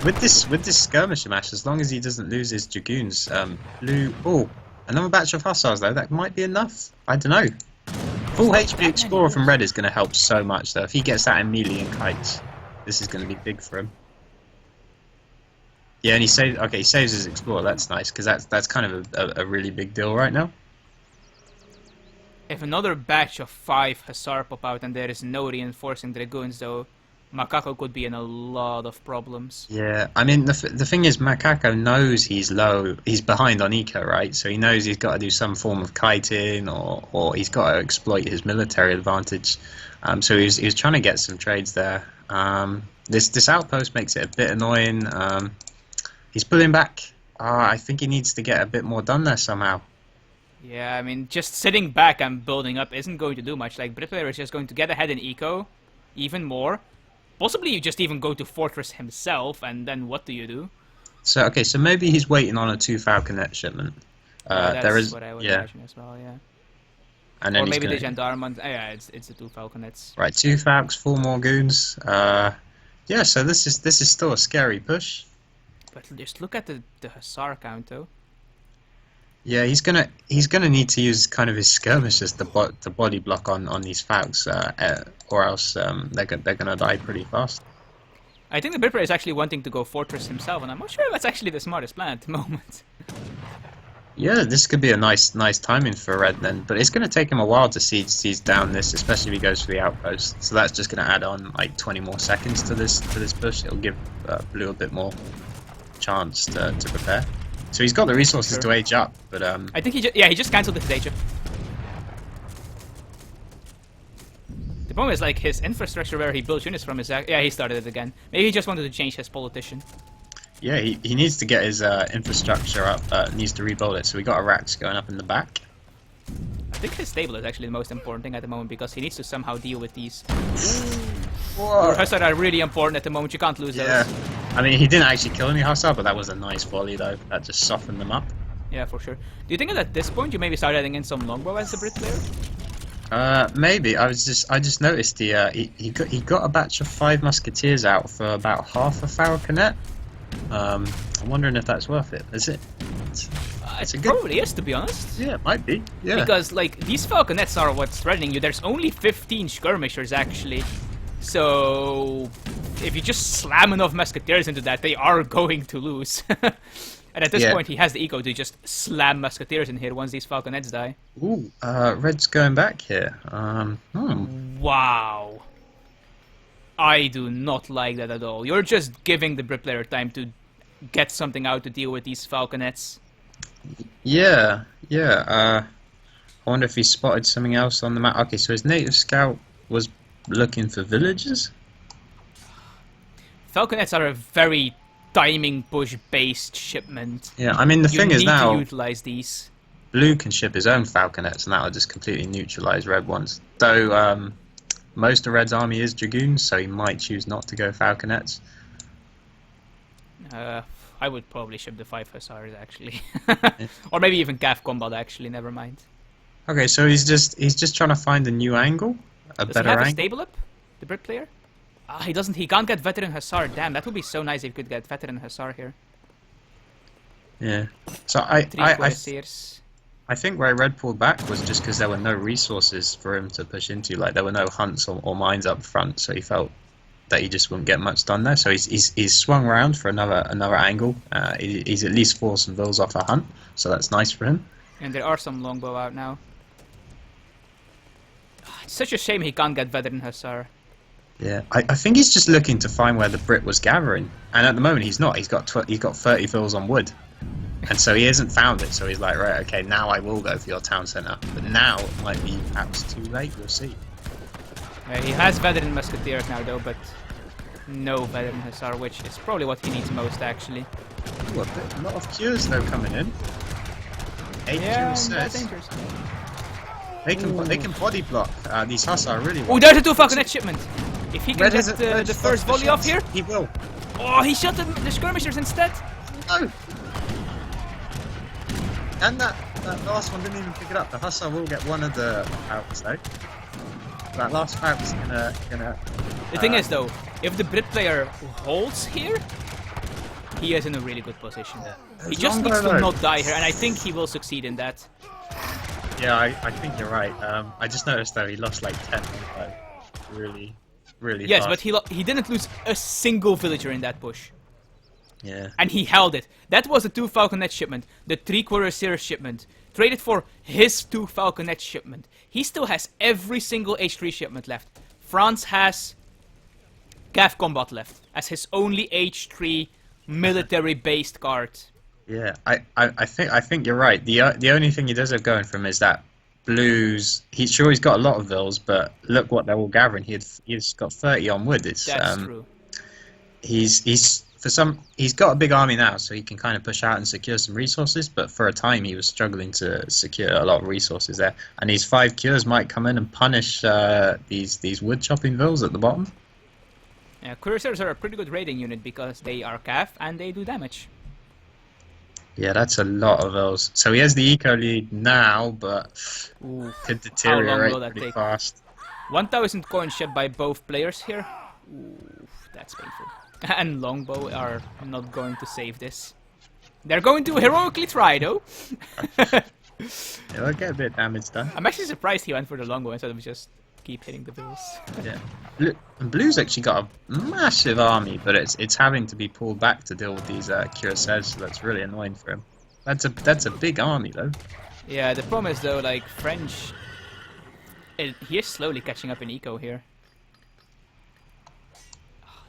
with this skirmisher mash, as long as he doesn't lose his dragoons, Blue. Oh, another batch of hussars though. That might be enough. I don't know. Full HP Explorer from Red is going to help so much though. If he gets that in melee and kites, this is going to be big for him. Yeah, and he saves his Explorer. That's nice because that's kind of a really big deal right now. If another batch of 5 Hussar pop out and there is no reinforcing Dragoons though, Macaco could be in a lot of problems. Yeah, I mean the thing is, Macaco knows he's low, he's behind on eco, right? So he knows he's got to do some form of kiting, or he's got to exploit his military advantage. So he's trying to get some trades there. This outpost makes it a bit annoying. He's pulling back. I think he needs to get a bit more done there somehow. Yeah, I mean, just sitting back and building up isn't going to do much. Like, Brickleer is just going to get ahead in eco even more. Possibly you just even go to Fortress himself, and then what do you do? So maybe he's waiting on a 2 Falconet shipment. That's what I would imagine as well, yeah. And then or maybe the Gendarme. Yeah, it's the 2 Falconets. Right, 2 Falcons, 4 more goons. Yeah, so this is still a scary push. But just look at the Hussar count, though. Yeah, he's gonna need to use kind of his skirmishers to body block on these Falcons, or else they're gonna die pretty fast. I think the Bipper is actually wanting to go Fortress himself, and I'm not sure that's actually the smartest plan at the moment. Yeah, this could be a nice timing for Red then, but it's going to take him a while to siege down this, especially if he goes for the outpost. So that's just going to add on like 20 more seconds to this push. It'll give Blue a bit more chance to prepare. So he's got the resources to age up, but I think he just cancelled his age up. The problem is like his infrastructure where he builds units from is he started it again. Maybe he just wanted to change his politician. Yeah, he needs to get his infrastructure up, needs to rebuild it, so we got a racks going up in the back. I think his stable is actually the most important thing at the moment, because he needs to somehow deal with these. Your Hussar are really important at the moment, you can't lose those. I mean, he didn't actually kill any Hussar, but that was a nice volley though, that just softened them up. Yeah, for sure. Do you think that at this point you maybe start adding in some longbow as a Brit player? Maybe. I just noticed he got a batch of 5 musketeers out for about half a falconet. I'm wondering if that's worth it. Is it? It probably is, to be honest. Yeah, it might be. Yeah. Because like these falconets are what's threatening you. There's only 15 skirmishers actually, so if you just slam enough musketeers into that, they are going to lose. And at this point, he has the eco to just slam musketeers in here once these falconets die. Ooh, Red's going back here. Wow. I do not like that at all. You're just giving the Brit player time to get something out to deal with these falconets. Yeah. I wonder if he spotted something else on the map. Okay, so his native scout was looking for villages? Falconets are a very timing push-based shipment. Yeah, I mean, the thing is You now, need to utilize these. Blue can ship his own falconets, and that will just completely neutralize Red ones. Though most of Red's army is Dragoons, so he might choose not to go falconets. I would probably ship the 5 Hussars, actually. Yeah. Or maybe even Cav Combat, actually, never mind. Okay, so he's just trying to find a new angle, a Does better he have angle. a stable up, the Brit player? Ah, he doesn't. He can't get Veteran Hussar. Damn, that would be so nice if he could get Veteran Hussar here. Yeah. So 3 Cuirassiers. I think where Red pulled back was just because there were no resources for him to push into. Like, there were no hunts or mines up front, so he felt that he just wouldn't get much done there. So he's swung around for another angle. He's at least forced some vills off a hunt, so that's nice for him. And there are some longbow out now. It's such a shame he can't get Veteran Hussar. Yeah, I think he's just looking to find where the Brit was gathering, and at the moment he's not. He's got 30 vills on wood, and so he hasn't found it. So he's like, right, okay, now I will go for your town centre. But now it might be perhaps too late. We'll see. He has Veteran Musketeers now, though, but no Veteran Hussar, which is probably what he needs most, actually. Ooh, a lot of cures though coming in. 8 That's cures. interesting. They can body block. These Hussar really. Oh, there's a 2 Falconet shipment! If he can Red get Red the stops first volley off shots. here... He will. Oh, he shot the skirmishers instead! No. And that last one didn't even pick it up. The Hussar will get one of the outs though. That last out is gonna. The thing is, though, if the Brit player holds here, he is in a really good position. He just needs to not die here, and I think he will succeed in that. Yeah, I think you're right. I just noticed though he lost like 10. Really. Yes, fast. but he didn't lose a single villager in that push. Yeah. And he held it. That was the 2 Falconet shipment, the 3 Cuirassier shipment, traded for his 2 Falconet shipment. He still has every single H3 shipment left. France has Cav Combat left as his only H3 military-based card. Yeah, I think you're right. The only thing he does have going for him is that Blues. He's got a lot of vills, but look what they're all gathering. He's got 30 on wood. It's That's true. He's got a big army now, so he can kind of push out and secure some resources. But for a time, he was struggling to secure a lot of resources there. And these 5 cures might come in and punish these wood chopping vills at the bottom. Yeah, Cuirassiers are a pretty good raiding unit because they are Cav and they do damage. Yeah, that's a lot of vills. So he has the eco lead now, but Ooh, could how long deteriorate will that pretty take? fast. 1,000 coins shed by both players here. Ooh, that's painful. And Longbow are not going to save this. They're going to heroically try, though. Yeah, they'll get a bit of damage done. I'm actually surprised he went for the Longbow instead of just keep hitting the bills. Yeah, Blue's actually got a massive army, but it's having to be pulled back to deal with these cuirassiers, so that's really annoying for him. That's a big army though. Yeah, the problem is though, like French, he is slowly catching up in eco here.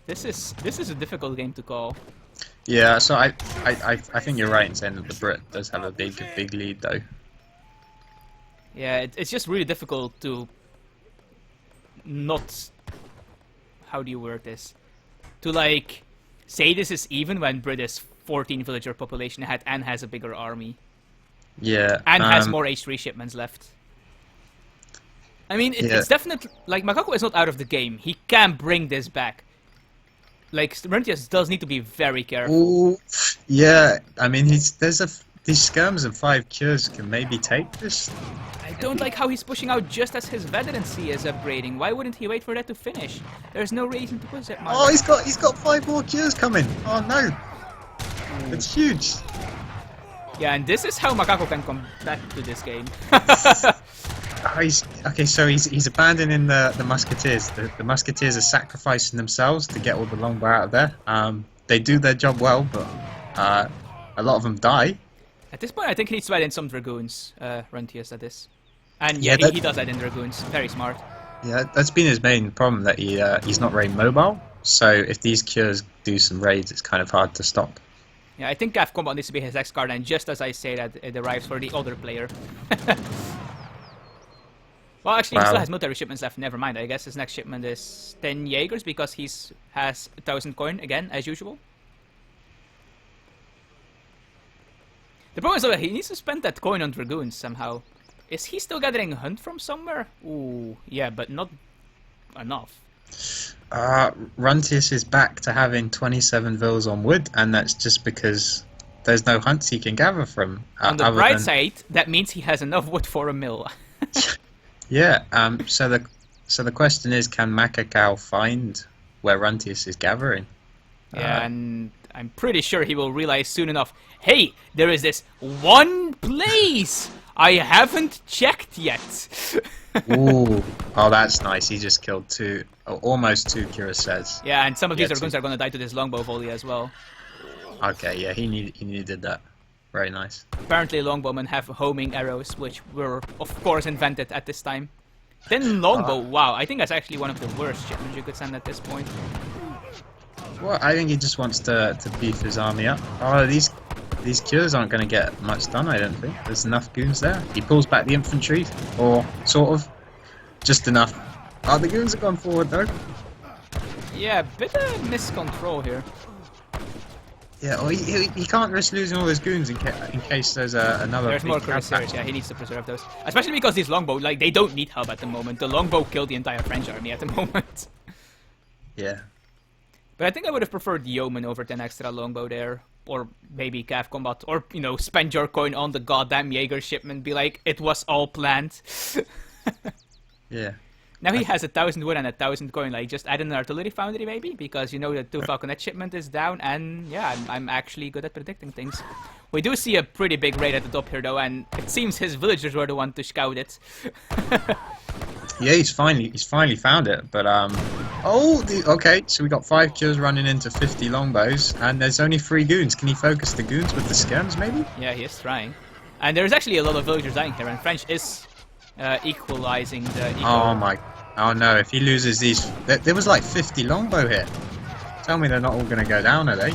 This is a difficult game to call. Yeah, so I think you're right in saying that the Brit does have a big lead though. Yeah, it's just really difficult to not, how do you word this, to like say this is even when Brit is 14 villager population ahead and has a bigger army. Yeah, And has more H3 shipments left. I mean, it's definitely, like, Macaco is not out of the game. He can bring this back. Like, Runtius does need to be very careful. Ooh, yeah, I mean, these skirms and 5 cures can maybe take this. I don't like how he's pushing out just as his veterancy is upgrading. Why wouldn't he wait for that to finish? There's no reason to push that much. Oh, he's got 5 more cures coming. Oh no, it's huge. Yeah, and this is how Macaco can come back to this game. He's abandoning the musketeers. The musketeers are sacrificing themselves to get all the longbow out of there. They do their job well, but a lot of them die. At this point, I think he needs to add in some dragoons. Runtius, that is. And Yeah, yeah, he does add in dragoons. Very smart. Yeah, that's been his main problem, that he's not very mobile. So if these cures do some raids, it's kind of hard to stop. Yeah, I think Cav Combat needs to be his next card, and just as I say that, it arrives for the other player. Well, actually, he Wow. still has military shipments left. Never mind. I guess his next shipment is 10 Jaegers because has 1,000 coin again, as usual. The problem is that he needs to spend that coin on Dragoons somehow. Is he still gathering Hunt from somewhere? Ooh, yeah, but not enough. Runtius is back to having 27 vills on wood, and that's just because there's no hunts he can gather from. On the bright side, that means he has enough wood for a mill. Yeah. So the question is, can Macacal find where Runtius is gathering? Yeah, and I'm pretty sure he will realize soon enough. Hey, there is this one place I haven't checked yet. Ooh, oh, that's nice. He just killed almost two cuirassiers. Yeah, and some of these Yeah, Dragoons are going to die to this longbow volley as well. Okay, yeah, he needed that. Very nice. Apparently, longbowmen have homing arrows, which were, of course, invented at this time. Then longbow, wow, I think that's actually one of the worst shipments you could send at this point. Well, I think he just wants to beef his army up. Oh, these cures aren't going to get much done, I don't think. There's enough goons there. He pulls back the infantry, or sort of. Just enough. Oh, the goons have gone forward, though. Yeah, bit of miscontrol here. Yeah, well, he can't risk losing all his goons in case there's another. There's more big cab cuirassiers, battle. yeah, he needs to preserve those. Especially because these longbow, like, they don't need help at the moment. The longbow killed the entire French army at the moment. Yeah. But I think I would have preferred Yeoman over 10 extra longbow there. Or maybe Cav Combat. Or, you know, spend your coin on the goddamn Jaeger shipment. Be like, it was all planned. Yeah. Now he has 1,000 wood and 1,000 coin. Like, just add an artillery foundry maybe. Because you know the 2 Falconet shipment is down. And yeah, I'm actually good at predicting things. We do see a pretty big raid at the top here though. And it seems his villagers were the one to scout it. Yeah, he's finally found it, but okay, so we got 5 cures running into 50 longbows, and there's only 3 goons. Can he focus the goons with the skirms, maybe? Yeah, he is trying. And there's actually a lot of villagers dying here, and French is equalizing the Oh no, if he loses these... There was like 50 longbow here. Tell me they're not all going to go down, are they?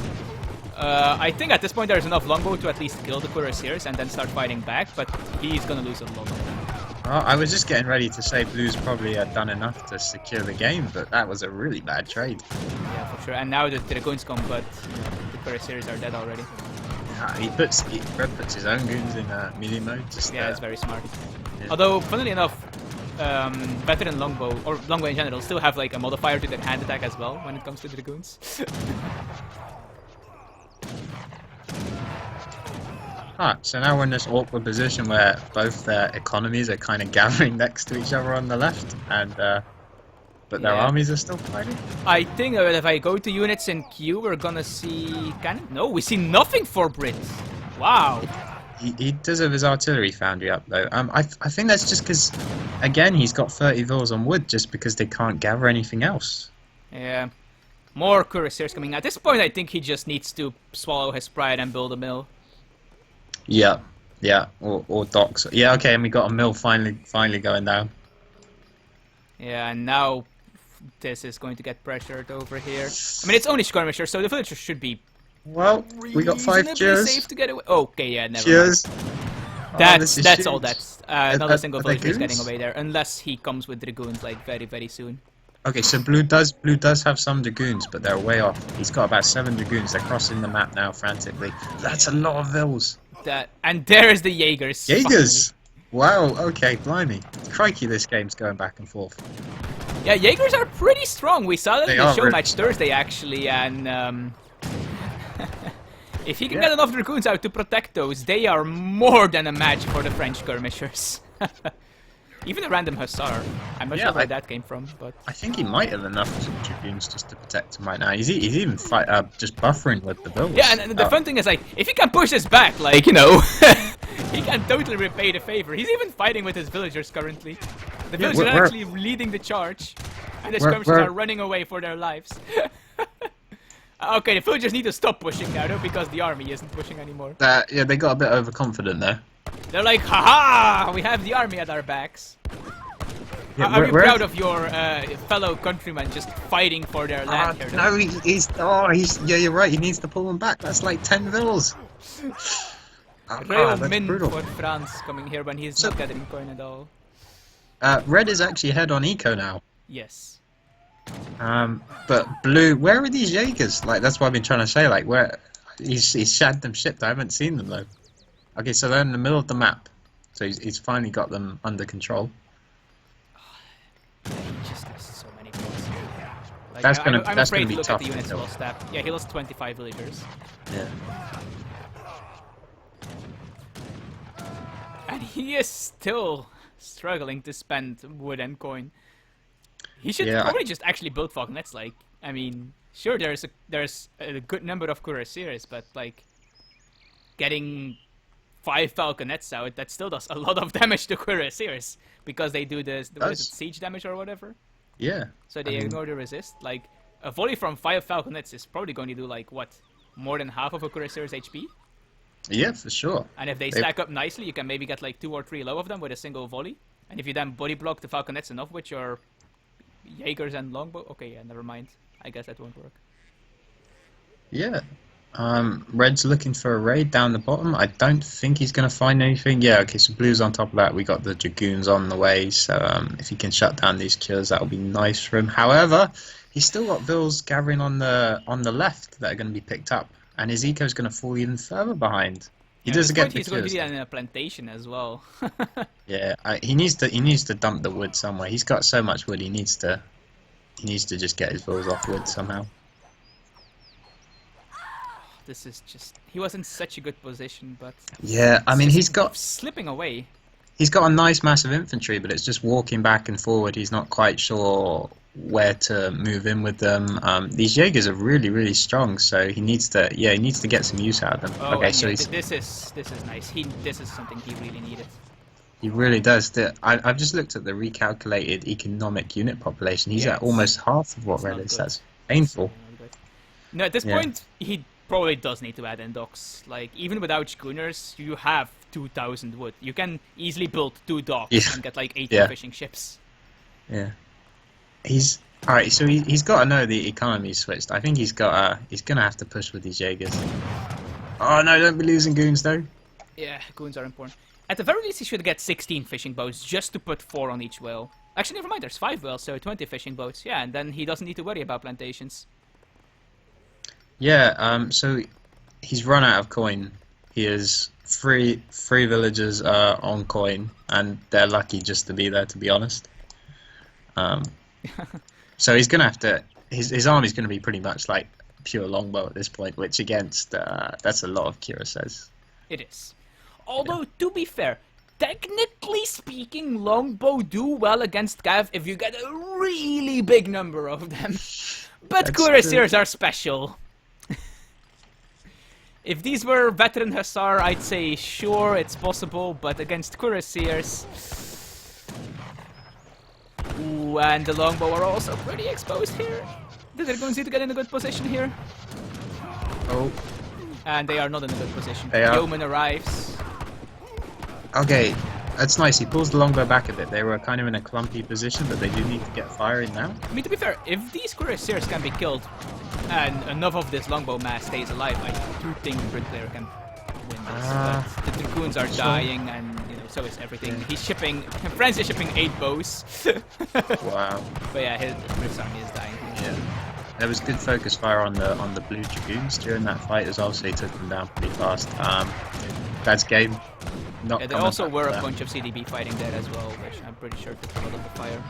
I think at this point there's enough longbow to at least kill the cuirassiers and then start fighting back, but he's gonna lose a lot of them. Well, I was just getting ready to say Blues probably had done enough to secure the game, but that was a really bad trade. Yeah, for sure. And now the Dragoons come, but the cuirassiers are dead already. Red puts his own goons in melee mode. Yeah, it's very smart. Yeah. Although, funnily enough, veteran longbow, or longbow in general, still have like a modifier to their hand attack as well when it comes to the Dragoons. So now we're in this awkward position where both their economies are kind of gathering next to each other on the left, and but their armies are still fighting. I think that if I go to units in queue, we're gonna see... No, we see nothing for Brit. Wow. He does have his artillery foundry up though. I think that's just because, again, he's got 30 vills on wood just because they can't gather anything else. Yeah. More cuirassiers coming. At this point, I think he just needs to swallow his pride and build a mill. Yeah, or docks. Yeah, okay, and we got a mill finally going down. Yeah, and now this is going to get pressured over here. I mean, it's only skirmishers, so the villagers should be. Well, we got 5 cures. Safe to get away. Okay, yeah, never Cheers. mind. That's all. That's not a single are they villager is getting goons? away there, unless he comes with dragoons like very soon. Okay, so blue does have some dragoons, but they're way off. He's got about 7 dragoons. They're crossing the map now frantically. That's a lot of vills. And there's the Jaegers. Jaegers! Wow, okay, blimey. Crikey, this game's going back and forth. Yeah, Jaegers are pretty strong. We saw that in the show really match Thursday, actually, and if he can get enough dragoons out to protect those, they are more than a match for the French skirmishers. Even a random hussar. I'm not sure where that came from, but I think he might have enough dragoons just to protect him right now. He's even just buffering with the vills. yeah, and the fun thing is, like, if he can push this back, like, you know, he can totally repay the favor. He's even fighting with his villagers currently. The villagers are actually leading the charge, and the skirmishers are running away for their lives. Okay, the villagers need to stop pushing now, though, because the army isn't pushing anymore. Yeah, they got a bit overconfident there. They're like, haha, we have the army at our backs. Yeah, are you proud of your fellow countrymen just fighting for their land here? No, yeah, you're right, he needs to pull them back. That's like 10 vills. Real min for France coming here when he's not gathering coin at all. Red is actually ahead on eco now. Yes. But blue, where are these Jaegers? Like, that's what I've been trying to say. Like, where he's shagged them shipped. I haven't seen them though. Okay, so they're in the middle of the map. So he's finally got them under control. He just lost so many points. Like, That's I'm gonna afraid to be look tough. at the units lost that. Yeah, he lost 25 villagers. Yeah. And he is still struggling to spend wood and coin. He should probably just actually build falconets. Like, I mean, sure, there's a good number of cuirassiers, but like, getting 5 falconets out, that still does a lot of damage to cuirassiers because they do this what is it, siege damage or whatever. Yeah. So they ignore the resist. Like, a volley from 5 falconets is probably going to do like what, more than half of a cuirassier's HP. Yeah, for sure. And if they stack up nicely, you can maybe get like 2 or 3 low of them with a single volley. And if you then body block the falconets enough with your Jaegers and longbow, okay, yeah, never mind. I guess that won't work. Yeah. Red's looking for a raid down the bottom. I don't think he's going to find anything. Yeah, okay, so blue's on top of that. We got the dragoons on the way, so if he can shut down these cures, that'll be nice for him. However, he's still got vills gathering on the left that are going to be picked up, and his eco's going to fall even further behind. He doesn't get the He's going to cures. do that in a plantation as well. Yeah, he needs to dump the wood somewhere. He's got so much wood. He needs to just get his vills off wood somehow. This is just... He was in such a good position, but... Yeah, I mean, he's got... slipping away. He's got a nice massive infantry, but it's just walking back and forward. He's not quite sure where to move in with them. These Jaegers are really, really strong, so he needs to get some use out of them. Oh, okay, so yeah, this is nice. This is something he really needed. He really does. I've just looked at the recalculated economic unit population. He's at almost half of what Red is. That's painful. No, at this point, he probably does need to add in docks. Like, even without schooners, you have 2,000 wood. You can easily build 2 docks and get like 80 fishing ships. Yeah. He's alright. So he's got to know the economy switched. I think he's gonna have to push with these Jaegers. Oh no! Don't be losing goons though. Yeah, goons are important. At the very least, he should get 16 fishing boats just to put 4 on each whale. Actually, never mind. There's 5 whales, so 20 fishing boats. Yeah, and then he doesn't need to worry about plantations. Yeah. So he's run out of coin. He has three villagers on coin, and they're lucky just to be there. To be honest. So he's gonna have to. His army's gonna be pretty much like pure longbow at this point, which against that's a lot of cuirassiers. It is. Although to be fair, technically speaking, longbow do well against cav if you get a really big number of them. But cuirassiers are special. If these were veteran hussar, I'd say sure it's possible, but against cuirassiers. Ooh, and the longbow are also pretty exposed here. The dragoons need to get in a good position here. Oh. And they are not in a good position. Yeoman arrives. Okay, that's nice. He pulls the longbow back a bit. They were kind of in a clumpy position, but they do need to get firing now. I mean, to be fair, if these cuirassiers can be killed and enough of this longbow mass stays alive, I do think the bricklayer can win this. But the dragoons are dying, and so is everything. He's shipping. France is shipping 8 bows. Wow. But yeah, his army is dying. Yeah. There was good focus fire on the blue dragoons during that fight as well, so he took them down pretty fast. That's game. Yeah, there also were a bunch of CDB fighting there as well, which I'm pretty sure took a lot of the fire.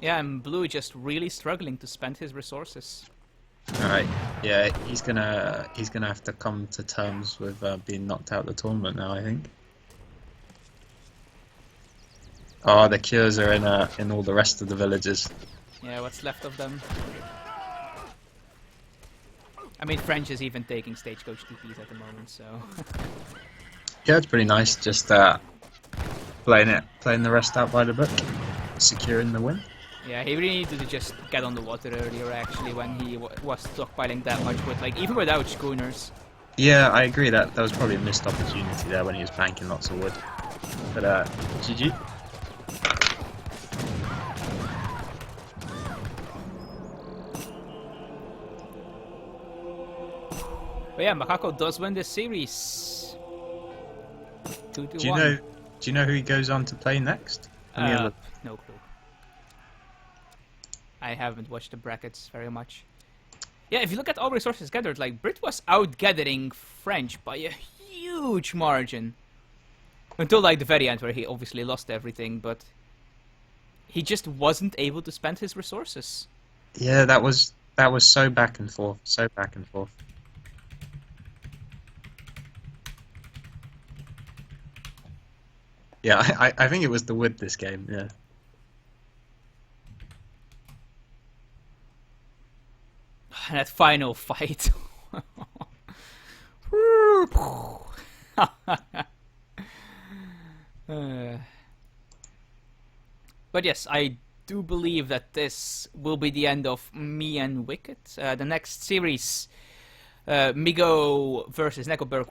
Yeah, and blue just really struggling to spend his resources. Alright, yeah, he's gonna have to come to terms with being knocked out of the tournament now, I think. Oh, the cures are in all the rest of the villages. Yeah, what's left of them. I mean, French is even taking stagecoach TPs at the moment, so... Yeah, it's pretty nice, just playing the rest out by the book, securing the win. Yeah, he really needed to just get on the water earlier, actually, when he was stockpiling that much wood, like, even without schooners. Yeah, I agree, that was probably a missed opportunity there when he was banking lots of wood. But, GG. But yeah, Macaco does win this series. 2-1. Do you know Do you know who he goes on to play next? Let me have a look. No clue. I haven't watched the brackets very much. Yeah, if you look at all resources gathered, like, Brit was out-gathering French by a huge margin. Until, like, the very end, where he obviously lost everything, but he just wasn't able to spend his resources. Yeah, that was so back and forth, so back and forth. Yeah, I think it was the wood this game, yeah. And that final fight. But yes, I do believe that this will be the end of me and Wicked. The next series, Migo versus Neckoberg